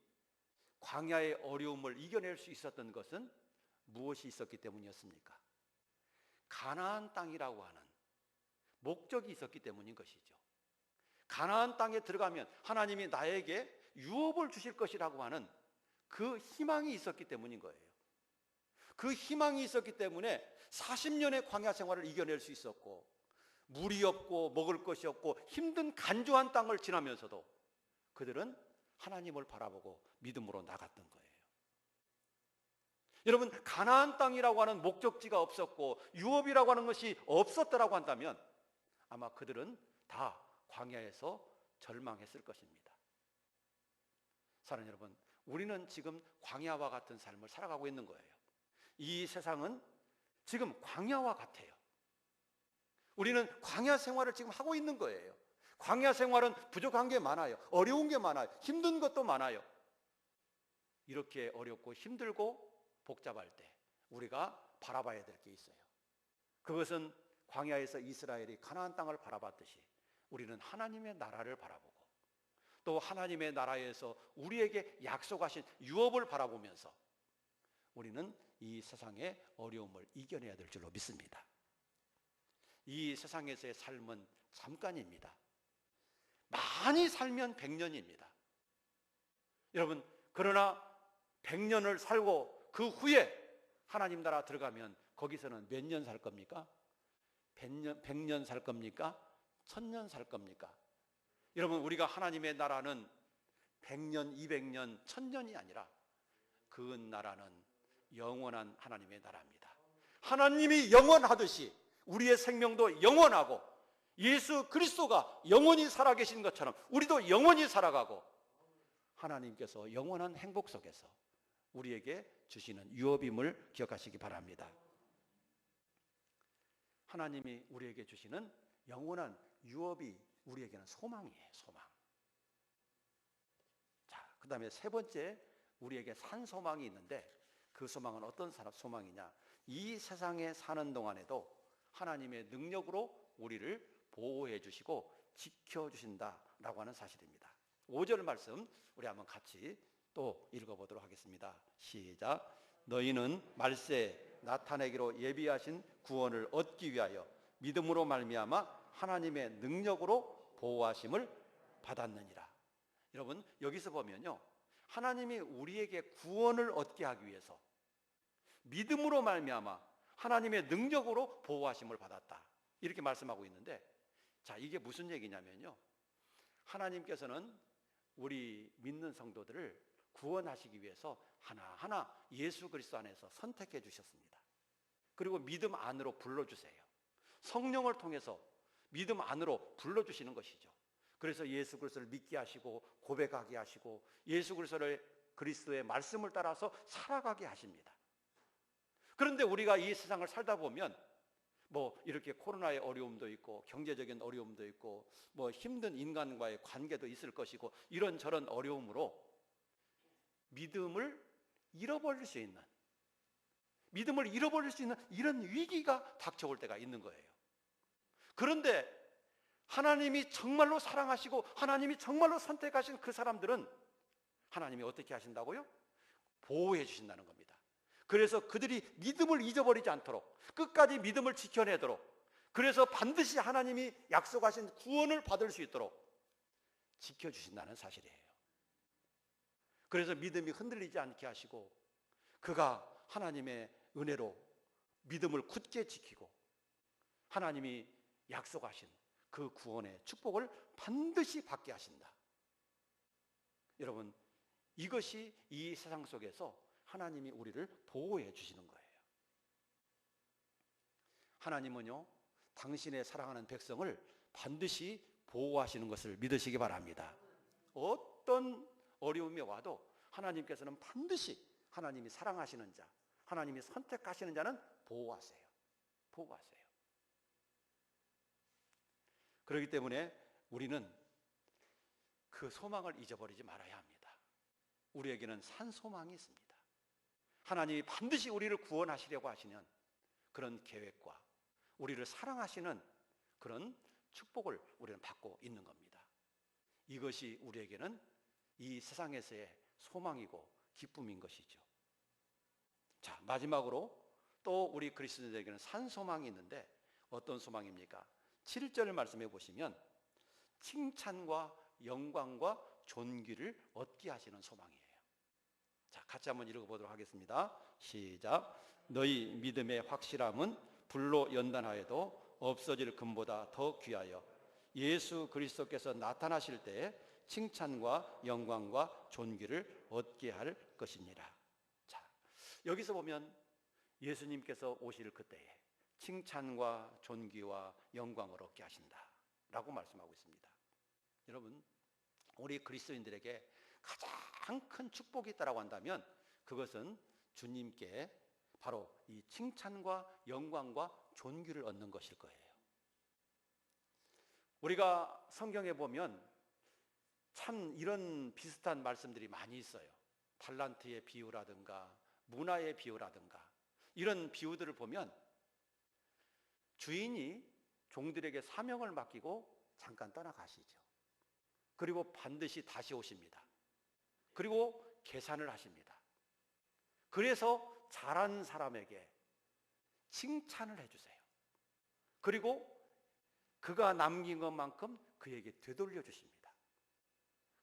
광야의 어려움을 이겨낼 수 있었던 것은 무엇이 있었기 때문이었습니까? 가나안 땅이라고 하는 목적이 있었기 때문인 것이죠. 가나안 땅에 들어가면 하나님이 나에게 유업을 주실 것이라고 하는 그 희망이 있었기 때문인 거예요. 그 희망이 있었기 때문에 40년의 광야 생활을 이겨낼 수 있었고, 물이 없고 먹을 것이 없고 힘든 간조한 땅을 지나면서도 그들은 하나님을 바라보고 믿음으로 나갔던 거예요. 여러분, 가나안 땅이라고 하는 목적지가 없었고 유업이라고 하는 것이 없었다라고 한다면 아마 그들은 다 광야에서 절망했을 것입니다. 사랑하는 여러분, 우리는 지금 광야와 같은 삶을 살아가고 있는 거예요. 이 세상은 지금 광야와 같아요. 우리는 광야 생활을 지금 하고 있는 거예요. 광야 생활은 부족한 게 많아요. 어려운 게 많아요. 힘든 것도 많아요. 이렇게 어렵고 힘들고 복잡할 때 우리가 바라봐야 될 게 있어요. 그것은 광야에서 이스라엘이 가나안 땅을 바라봤듯이 우리는 하나님의 나라를 바라보고 또 하나님의 나라에서 우리에게 약속하신 유업을 바라보면서 우리는 이 세상의 어려움을 이겨내야 될 줄로 믿습니다. 이 세상에서의 삶은 잠깐입니다. 많이 살면 100년입니다. 여러분, 그러나 100년을 살고 그 후에 하나님 나라 들어가면 거기서는 몇 년 살 겁니까? 100년 살 겁니까? 1000년 살 겁니까? 여러분, 우리가 하나님의 나라는 100년, 200년, 1000년이 아니라 그 나라는 영원한 하나님의 나라입니다. 하나님이 영원하듯이 우리의 생명도 영원하고 예수 그리스도가 영원히 살아계신 것처럼 우리도 영원히 살아가고 하나님께서 영원한 행복 속에서 우리에게 주시는 유업임을 기억하시기 바랍니다. 하나님이 우리에게 주시는 영원한 유업이 우리에게는 소망이에요. 소망. 자, 그 다음에 세 번째, 우리에게 산 소망이 있는데 그 소망은 어떤 소망이냐? 이 세상에 사는 동안에도 하나님의 능력으로 우리를 보호해 주시고 지켜주신다라고 하는 사실입니다. 5절 말씀 우리 한번 같이 또 읽어보도록 하겠습니다. 시작. 너희는 말세에 나타내기로 예비하신 구원을 얻기 위하여 믿음으로 말미암아 하나님의 능력으로 보호하심을 받았느니라. 여러분, 여기서 보면요, 하나님이 우리에게 구원을 얻게 하기 위해서 믿음으로 말미암아 하나님의 능력으로 보호하심을 받았다, 이렇게 말씀하고 있는데, 자, 이게 무슨 얘기냐면요, 하나님께서는 우리 믿는 성도들을 구원하시기 위해서 하나하나 예수 그리스도 안에서 선택해 주셨습니다. 그리고 믿음 안으로 불러주세요. 성령을 통해서 믿음 안으로 불러주시는 것이죠. 그래서 예수 그리스도를 믿게 하시고 고백하게 하시고 예수 그리스도의 말씀을 따라서 살아가게 하십니다. 그런데 우리가 이 세상을 살다 보면 뭐 이렇게 코로나의 어려움도 있고 경제적인 어려움도 있고 뭐 힘든 인간과의 관계도 있을 것이고 이런저런 어려움으로 믿음을 잃어버릴 수 있는 이런 위기가 닥쳐올 때가 있는 거예요. 그런데 하나님이 정말로 사랑하시고 하나님이 정말로 선택하신 그 사람들은 하나님이 어떻게 하신다고요? 보호해 주신다는 겁니다. 그래서 그들이 믿음을 잊어버리지 않도록 끝까지 믿음을 지켜내도록, 그래서 반드시 하나님이 약속하신 구원을 받을 수 있도록 지켜주신다는 사실이에요. 그래서 믿음이 흔들리지 않게 하시고 그가 하나님의 은혜로 믿음을 굳게 지키고 하나님이 약속하신 그 구원의 축복을 반드시 받게 하신다. 여러분, 이것이 이 세상 속에서 하나님이 우리를 보호해 주시는 거예요. 하나님은요, 당신의 사랑하는 백성을 반드시 보호하시는 것을 믿으시기 바랍니다. 어떤 어려움이 와도 하나님께서는 반드시 하나님이 사랑하시는 자, 하나님이 선택하시는 자는 보호하세요. 보호하세요. 그렇기 때문에 우리는 그 소망을 잊어버리지 말아야 합니다. 우리에게는 산 소망이 있습니다. 하나님이 반드시 우리를 구원하시려고 하시는 그런 계획과 우리를 사랑하시는 그런 축복을 우리는 받고 있는 겁니다. 이것이 우리에게는 이 세상에서의 소망이고 기쁨인 것이죠. 자, 마지막으로 또 우리 그리스도인들에게는 산 소망이 있는데 어떤 소망입니까? 7절 말씀해 보시면 칭찬과 영광과 존귀를 얻게 하시는 소망이에요. 자, 같이 한번 읽어보도록 하겠습니다. 시작. 너희 믿음의 확실함은 불로 연단하여도 없어질 금보다 더 귀하여 예수 그리스도께서 나타나실 때에 칭찬과 영광과 존귀를 얻게 할 것이니라. 자, 여기서 보면 예수님께서 오실 그때에 칭찬과 존귀와 영광을 얻게 하신다라고 말씀하고 있습니다. 여러분, 우리 그리스도인들에게 가장 큰 축복이 있다라고 한다면 그것은 주님께 바로 이 칭찬과 영광과 존귀를 얻는 것일 거예요. 우리가 성경에 보면 참 이런 비슷한 말씀들이 많이 있어요. 달란트의 비유라든가 문화의 비유라든가 이런 비유들을 보면 주인이 종들에게 사명을 맡기고 잠깐 떠나가시죠. 그리고 반드시 다시 오십니다. 그리고 계산을 하십니다. 그래서 잘한 사람에게 칭찬을 해주세요. 그리고 그가 남긴 것만큼 그에게 되돌려 주십니다.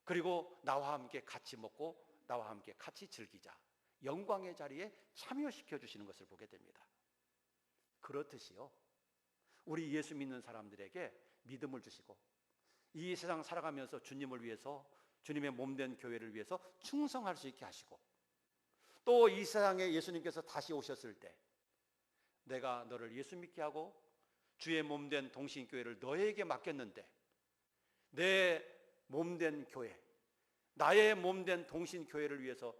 그리고 나와 함께 같이 먹고 나와 함께 같이 즐기자, 영광의 자리에 참여시켜 주시는 것을 보게 됩니다. 그렇듯이요, 우리 예수 믿는 사람들에게 믿음을 주시고 이 세상 살아가면서 주님을 위해서, 주님의 몸된 교회를 위해서 충성할 수 있게 하시고, 또 이 세상에 예수님께서 다시 오셨을 때 내가 너를 예수 믿게 하고 주의 몸된 동신교회를 너에게 맡겼는데 내 몸된 교회, 나의 몸된 동신교회를 위해서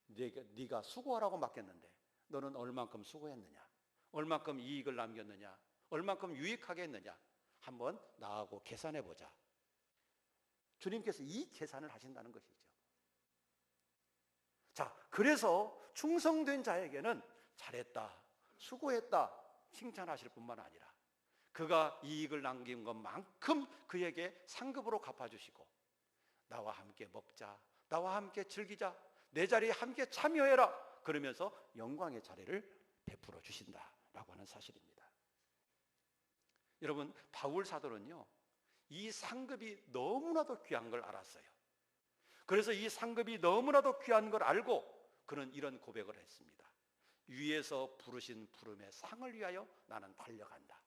네가 수고하라고 맡겼는데 너는 얼만큼 수고했느냐? 얼만큼 이익을 남겼느냐? 얼만큼 유익하게 했느냐? 한번 나하고 계산해 보자. 주님께서 이 계산을 하신다는 것이죠. 자, 그래서 충성된 자에게는 잘했다, 수고했다 칭찬하실 뿐만 아니라 그가 이익을 남긴 것만큼 그에게 상급으로 갚아주시고 나와 함께 먹자, 나와 함께 즐기자, 내 자리에 함께 참여해라 그러면서 영광의 자리를 베풀어 주신다라고 하는 사실입니다. 여러분, 바울 사도는요, 이 상급이 너무나도 귀한 걸 알았어요. 그래서 이 상급이 너무나도 귀한 걸 알고 그는 이런 고백을 했습니다. 위에서 부르신 부름의 상을 위하여 나는 달려간다.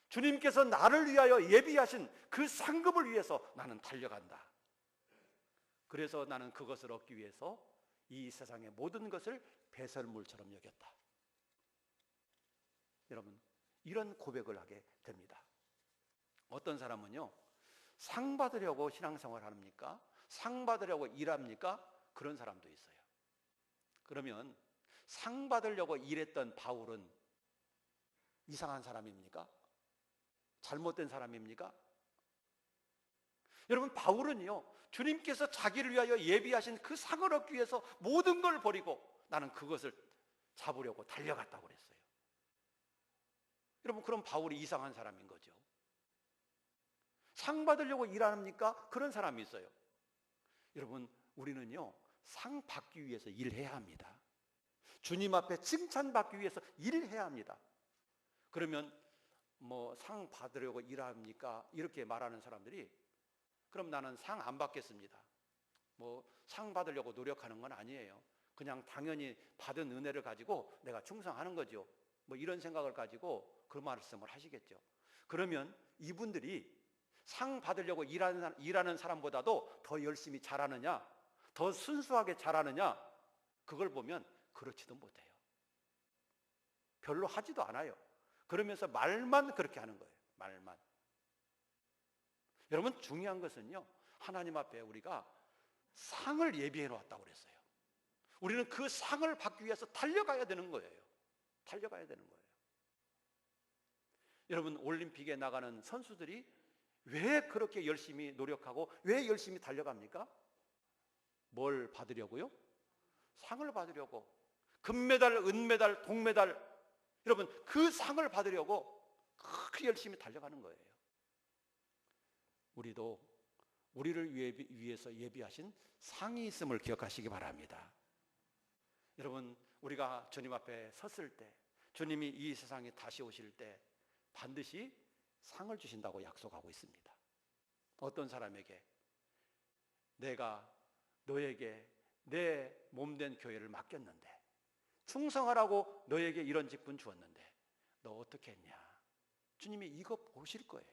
주님께서 나를 위하여 예비하신 그 상급을 위해서 나는 달려간다. 그래서 나는 그것을 얻기 위해서 이 세상의 모든 것을 배설물처럼 여겼다. 여러분, 이런 고백을 하게 됩니다. 어떤 사람은요, 상 받으려고 신앙생활 합니까? 상 받으려고 일합니까? 그런 사람도 있어요. 그러면 상 받으려고 일했던 바울은 이상한 사람입니까? 잘못된 사람입니까? 여러분, 바울은요, 주님께서 자기를 위하여 예비하신 그 상을 얻기 위해서 모든 걸 버리고 나는 그것을 잡으려고 달려갔다고 그랬어요. 여러분, 그럼 바울이 이상한 사람인 거죠. 상 받으려고 일합니까? 그런 사람이 있어요. 여러분, 우리는요, 상 받기 위해서 일해야 합니다. 주님 앞에 칭찬받기 위해서 일해야 합니다. 그러면 뭐 상 받으려고 일합니까? 이렇게 말하는 사람들이 그럼 나는 상 안 받겠습니다. 뭐 상 받으려고 노력하는 건 아니에요. 그냥 당연히 받은 은혜를 가지고 내가 충성하는 거죠. 뭐 이런 생각을 가지고 그 말씀을 하시겠죠. 그러면 이분들이 상 받으려고 일하는 사람보다도 더 열심히 잘하느냐, 더 순수하게 잘하느냐, 그걸 보면 그렇지도 못해요. 별로 하지도 않아요. 그러면서 말만 그렇게 하는 거예요. 말만. 여러분, 중요한 것은요, 하나님 앞에 우리가 상을 예비해 놓았다고 그랬어요. 우리는 그 상을 받기 위해서 달려가야 되는 거예요. 달려가야 되는 거예요. 여러분, 올림픽에 나가는 선수들이 왜 그렇게 열심히 노력하고 왜 열심히 달려갑니까? 뭘 받으려고요? 상을 받으려고. 금메달, 은메달, 동메달, 여러분, 그 상을 받으려고 그렇게 열심히 달려가는 거예요. 우리도 우리를 위해서 예비하신 상이 있음을 기억하시기 바랍니다. 여러분, 우리가 주님 앞에 섰을 때, 주님이 이 세상에 다시 오실 때 반드시 상을 주신다고 약속하고 있습니다. 어떤 사람에게 내가 너에게 내 몸된 교회를 맡겼는데 충성하라고 너에게 이런 직분 주었는데 너 어떻게 했냐? 주님이 이거 보실 거예요.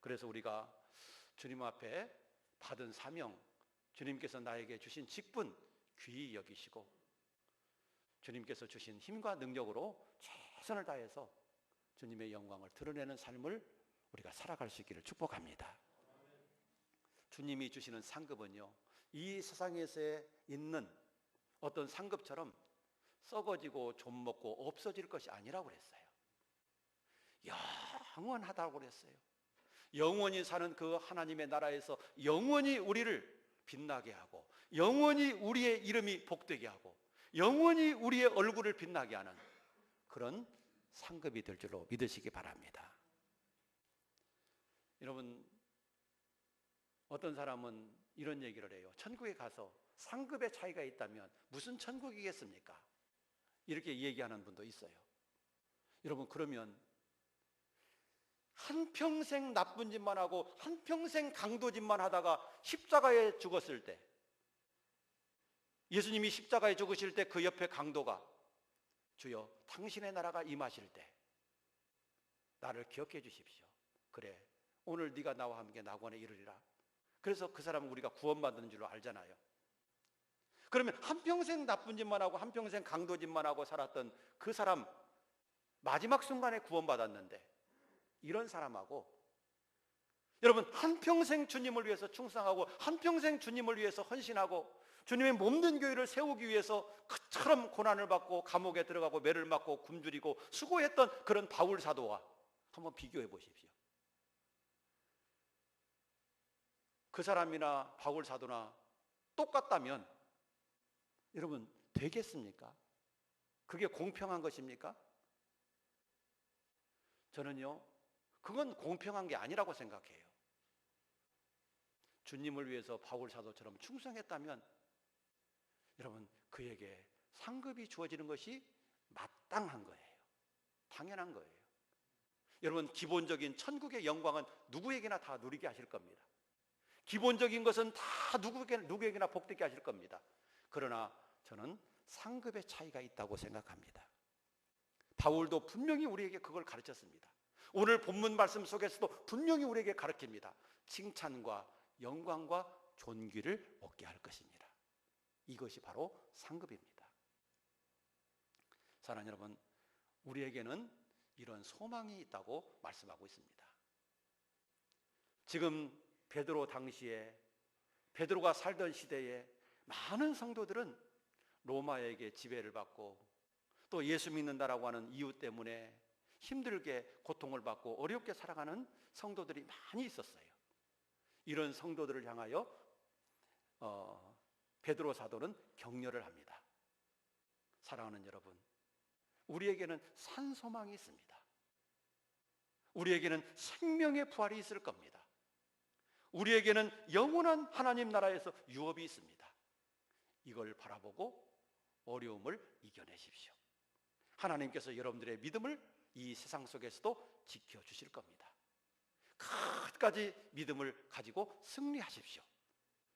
그래서 우리가 주님 앞에 받은 사명, 주님께서 나에게 주신 직분 귀히 여기시고 주님께서 주신 힘과 능력으로 최선을 다해서 주님의 영광을 드러내는 삶을 우리가 살아갈 수 있기를 축복합니다. 주님이 주시는 상급은요, 이 세상에서 있는 어떤 상급처럼 썩어지고 좀먹고 없어질 것이 아니라고 그랬어요. 영원하다고 그랬어요. 영원히 사는 그 하나님의 나라에서 영원히 우리를 빛나게 하고 영원히 우리의 이름이 복되게 하고 영원히 우리의 얼굴을 빛나게 하는 그런 상급이 될 줄로 믿으시기 바랍니다. 여러분, 어떤 사람은 이런 얘기를 해요. 천국에 가서 상급의 차이가 있다면 무슨 천국이겠습니까? 이렇게 얘기하는 분도 있어요. 여러분, 그러면 한평생 나쁜 짓만 하고 한평생 강도짓만 하다가 십자가에 죽었을 때, 예수님이 십자가에 죽으실 때 그 옆에 강도가 주여 당신의 나라가 임하실 때 나를 기억해 주십시오. 그래, 오늘 네가 나와 함께 낙원에 이르리라. 그래서 그 사람은 우리가 구원받는 줄로 알잖아요. 그러면 한평생 나쁜 짓만 하고 한평생 강도짓만 하고 살았던 그 사람 마지막 순간에 구원받았는데 이런 사람하고 여러분, 한평생 주님을 위해서 충성하고 한평생 주님을 위해서 헌신하고 주님의 몸된 교회를 세우기 위해서 그처럼 고난을 받고 감옥에 들어가고 매를 맞고 굶주리고 수고했던 그런 바울 사도와 한번 비교해 보십시오. 그 사람이나 바울 사도나 똑같다면 여러분 되겠습니까? 그게 공평한 것입니까? 저는요, 그건 공평한 게 아니라고 생각해요. 주님을 위해서 바울 사도처럼 충성했다면 여러분 그에게 상급이 주어지는 것이 마땅한 거예요. 당연한 거예요. 여러분, 기본적인 천국의 영광은 누구에게나 다 누리게 하실 겁니다. 기본적인 것은 다 누구에게나 복되게 하실 겁니다. 그러나 저는 상급의 차이가 있다고 생각합니다. 바울도 분명히 우리에게 그걸 가르쳤습니다. 오늘 본문 말씀 속에서도 분명히 우리에게 가르칩니다. 칭찬과 영광과 존귀를 얻게 할 것입니다. 이것이 바로 상급입니다. 사랑하는 여러분, 우리에게는 이런 소망이 있다고 말씀하고 있습니다. 지금 베드로 당시에, 베드로가 살던 시대에 많은 성도들은 로마에게 지배를 받고 또 예수 믿는다라고 하는 이유 때문에 힘들게 고통을 받고 어렵게 살아가는 성도들이 많이 있었어요. 이런 성도들을 향하여 베드로 사도는 격려를 합니다. 사랑하는 여러분, 우리에게는 산 소망이 있습니다. 우리에게는 생명의 부활이 있을 겁니다. 우리에게는 영원한 하나님 나라에서 유업이 있습니다. 이걸 바라보고 어려움을 이겨내십시오. 하나님께서 여러분들의 믿음을 이 세상 속에서도 지켜주실 겁니다. 끝까지 믿음을 가지고 승리하십시오.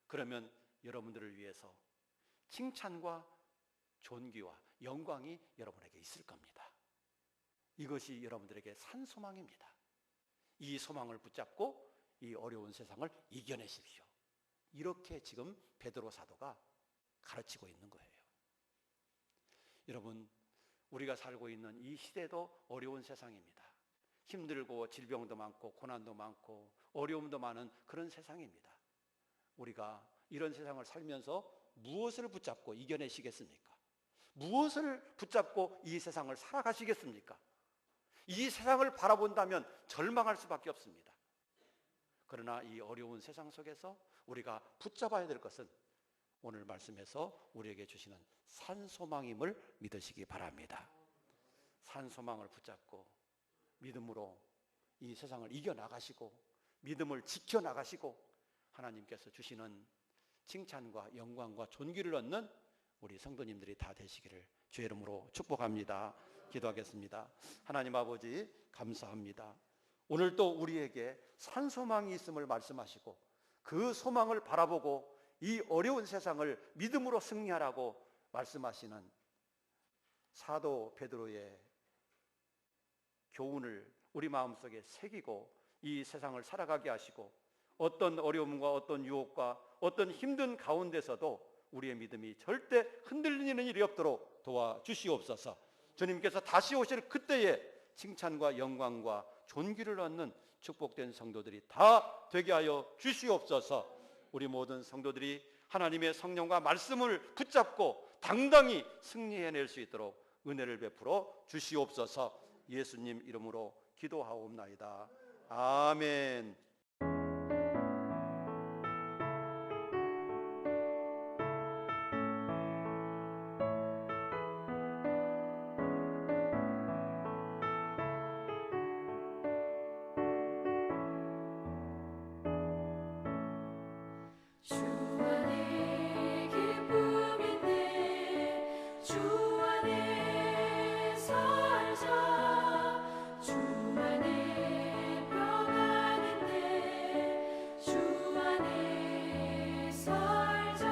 그러면 여러분들을 위해서 칭찬과 존귀와 영광이 여러분에게 있을 겁니다. 이것이 여러분들에게 산 소망입니다. 이 소망을 붙잡고 이 어려운 세상을 이겨내십시오. 이렇게 지금 베드로 사도가 가르치고 있는 거예요. 여러분, 우리가 살고 있는 이 시대도 어려운 세상입니다. 힘들고 질병도 많고 고난도 많고 어려움도 많은 그런 세상입니다. 우리가 이런 세상을 살면서 무엇을 붙잡고 이겨내시겠습니까? 무엇을 붙잡고 이 세상을 살아가시겠습니까? 이 세상을 바라본다면 절망할 수밖에 없습니다. 그러나 이 어려운 세상 속에서 우리가 붙잡아야 될 것은 오늘 말씀에서 우리에게 주시는 산소망임을 믿으시기 바랍니다. 산소망을 붙잡고 믿음으로 이 세상을 이겨나가시고 믿음을 지켜나가시고 하나님께서 주시는 칭찬과 영광과 존귀를 얻는 우리 성도님들이 다 되시기를 주의 이름으로 축복합니다. 기도하겠습니다. 하나님 아버지, 감사합니다. 오늘 또 우리에게 산소망이 있음을 말씀하시고 그 소망을 바라보고 이 어려운 세상을 믿음으로 승리하라고 말씀하시는 사도 베드로의 교훈을 우리 마음속에 새기고 이 세상을 살아가게 하시고 어떤 어려움과 어떤 유혹과 어떤 힘든 가운데서도 우리의 믿음이 절대 흔들리는 일이 없도록 도와주시옵소서. 주님께서 다시 오실 그때에 칭찬과 영광과 존귀를 얻는 축복된 성도들이 다 되게 하여 주시옵소서. 우리 모든 성도들이 하나님의 성령과 말씀을 붙잡고 당당히 승리해낼 수 있도록 은혜를 베풀어 주시옵소서. 예수님 이름으로 기도하옵나이다. 아멘. 주 안에 기쁨인데 주 안에 살자. 주 안에 평안인데 주 안에 살자.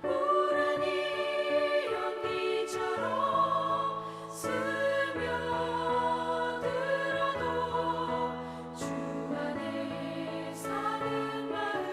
불안이 연기처럼 스며들어도 주 안에 사는 마음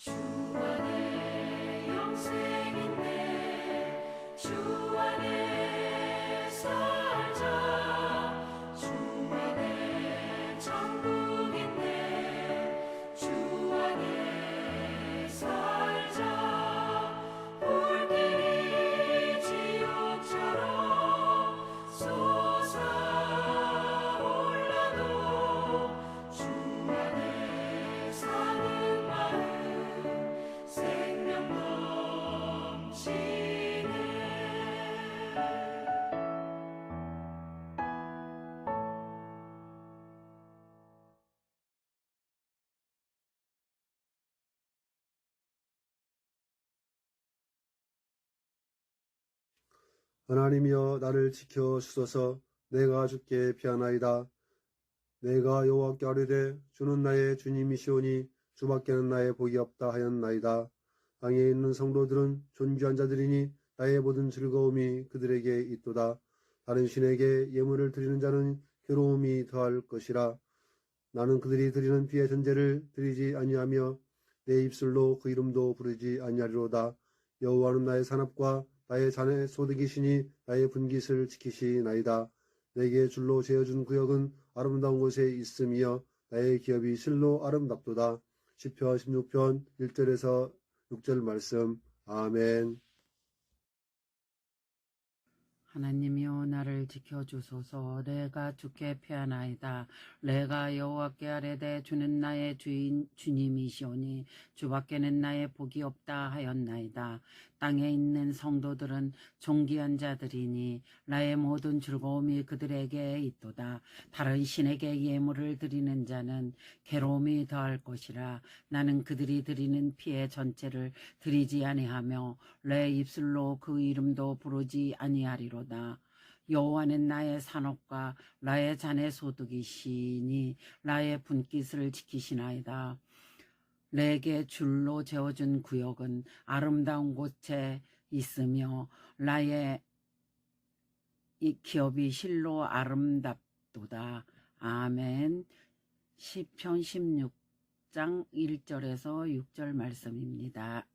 주 안에 영생 있네 주 안에 살자 주 안에 천국 있네 주 안에 살자 불길이 지옥처럼 솟아올라도 주 안에 사는 마음 생명 넘치네 하나님이여 나를 지켜 주소서. 내가 주께 피하나이다. 내가 여호와께 아뢰되 주는 나의 주님이시오니 주밖에는 나의 복이 없다 하였나이다. 땅에 있는 성도들은 존귀한 자들이니 나의 모든 즐거움이 그들에게 있도다. 다른 신에게 예물을 드리는 자는 괴로움이 더할 것이라. 나는 그들이 드리는 피의 전제를 드리지 아니하며 내 입술로 그 이름도 부르지 아니하리로다. 여호와는 나의 산업과 나의 잔의 소득이시니 나의 분깃을 지키시나이다. 내게 줄로 재어준 구역은 아름다운 곳에 있으며 나의 기업이 실로 아름답도다. 시편 16편 1절에서 6절 말씀. 아멘. 하나님이여 나를 지켜주소서. 내가 주께 피하나이다. 내가 여호와께 아뢰되 주는 나의 주님이시오니 주밖에는 나의 복이 없다 하였나이다. 땅에 있는 성도들은 존귀한 자들이니 나의 모든 즐거움이 그들에게 있도다. 다른 신에게 예물을 드리는 자는 괴로움이 더할 것이라. 나는 그들이 드리는 피의 전체를 드리지 아니하며 내 입술로 그 이름도 부르지 아니하리로다. 여호와는 나의 산업과 나의 잔의 소득이시니 나의 분깃을 지키시나이다. 내게 줄로 재어준 구역은 아름다운 곳에 있으며 나의 이 기업이 실로 아름답도다. 아멘. 시편 16장 1절에서 6절 말씀입니다.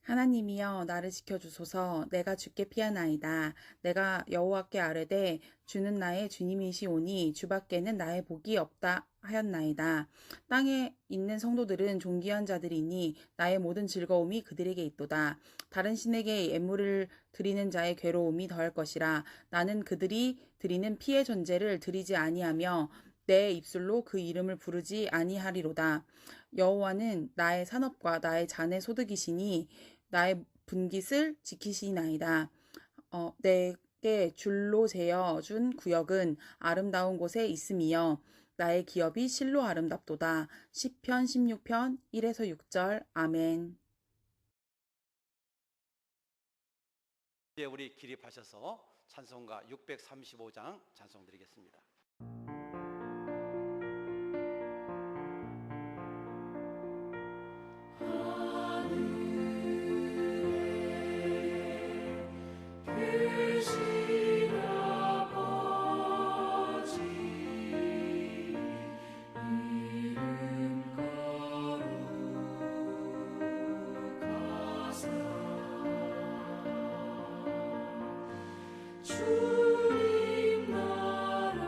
하나님이여 나를 지켜주소서. 내가 주께 피하나이다. 내가 여호와께 아뢰되 주는 나의 주님이시오니 주밖에는 나의 복이 없다 하였나이다. 땅에 있는 성도들은 존귀한 자들이니 나의 모든 즐거움이 그들에게 있도다. 다른 신에게 예물을 드리는 자의 괴로움이 더할 것이라. 나는 그들이 드리는 피의 전제를 드리지 아니하며 내 입술로 그 이름을 부르지 아니하리로다. 여호와는 나의 산업과 나의 잔의 소득이시니 나의 분깃을 지키시나이다. 내게 줄로 재어준 구역은 아름다운 곳에 있음이여 나의 기업이 실로 아름답도다. 시편 16편 1에서 6절. 아멘. 이제 우리 기립하셔서 찬송가 635장 찬송 드리겠습니다. 크신 아버지 이름 거룩하사 주님 나라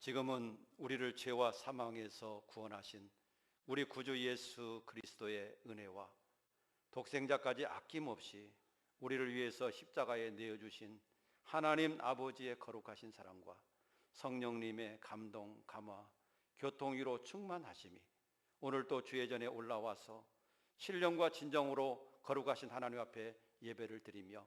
지금은 우리를 죄와 사망에서 구원하신 우리 구주 예수 그리스도의 은혜와 독생자까지 아낌없이 우리를 위해서 십자가에 내어주신 하나님 아버지의 거룩하신 사랑과 성령님의 감동, 감화, 교통위로 충만하심이 오늘 또 주의 전에 올라와서 신령과 진정으로 거룩하신 하나님 앞에 예배를 드리며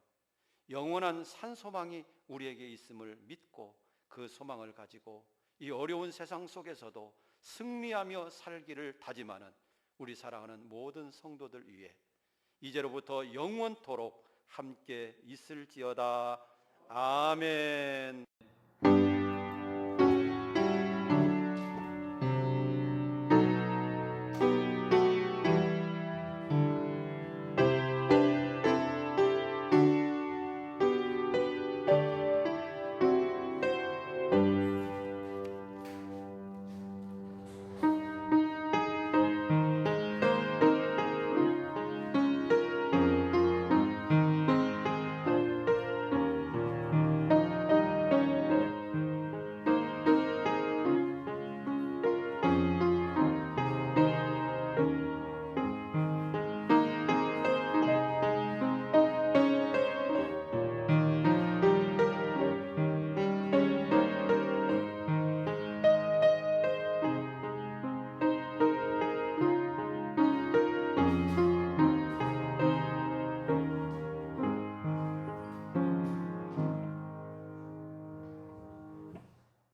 영원한 산소망이 우리에게 있음을 믿고 그 소망을 가지고 이 어려운 세상 속에서도 승리하며 살기를 다짐하는 우리 사랑하는 모든 성도들 위해 이제로부터 영원토록 함께 있을지어다. 아멘.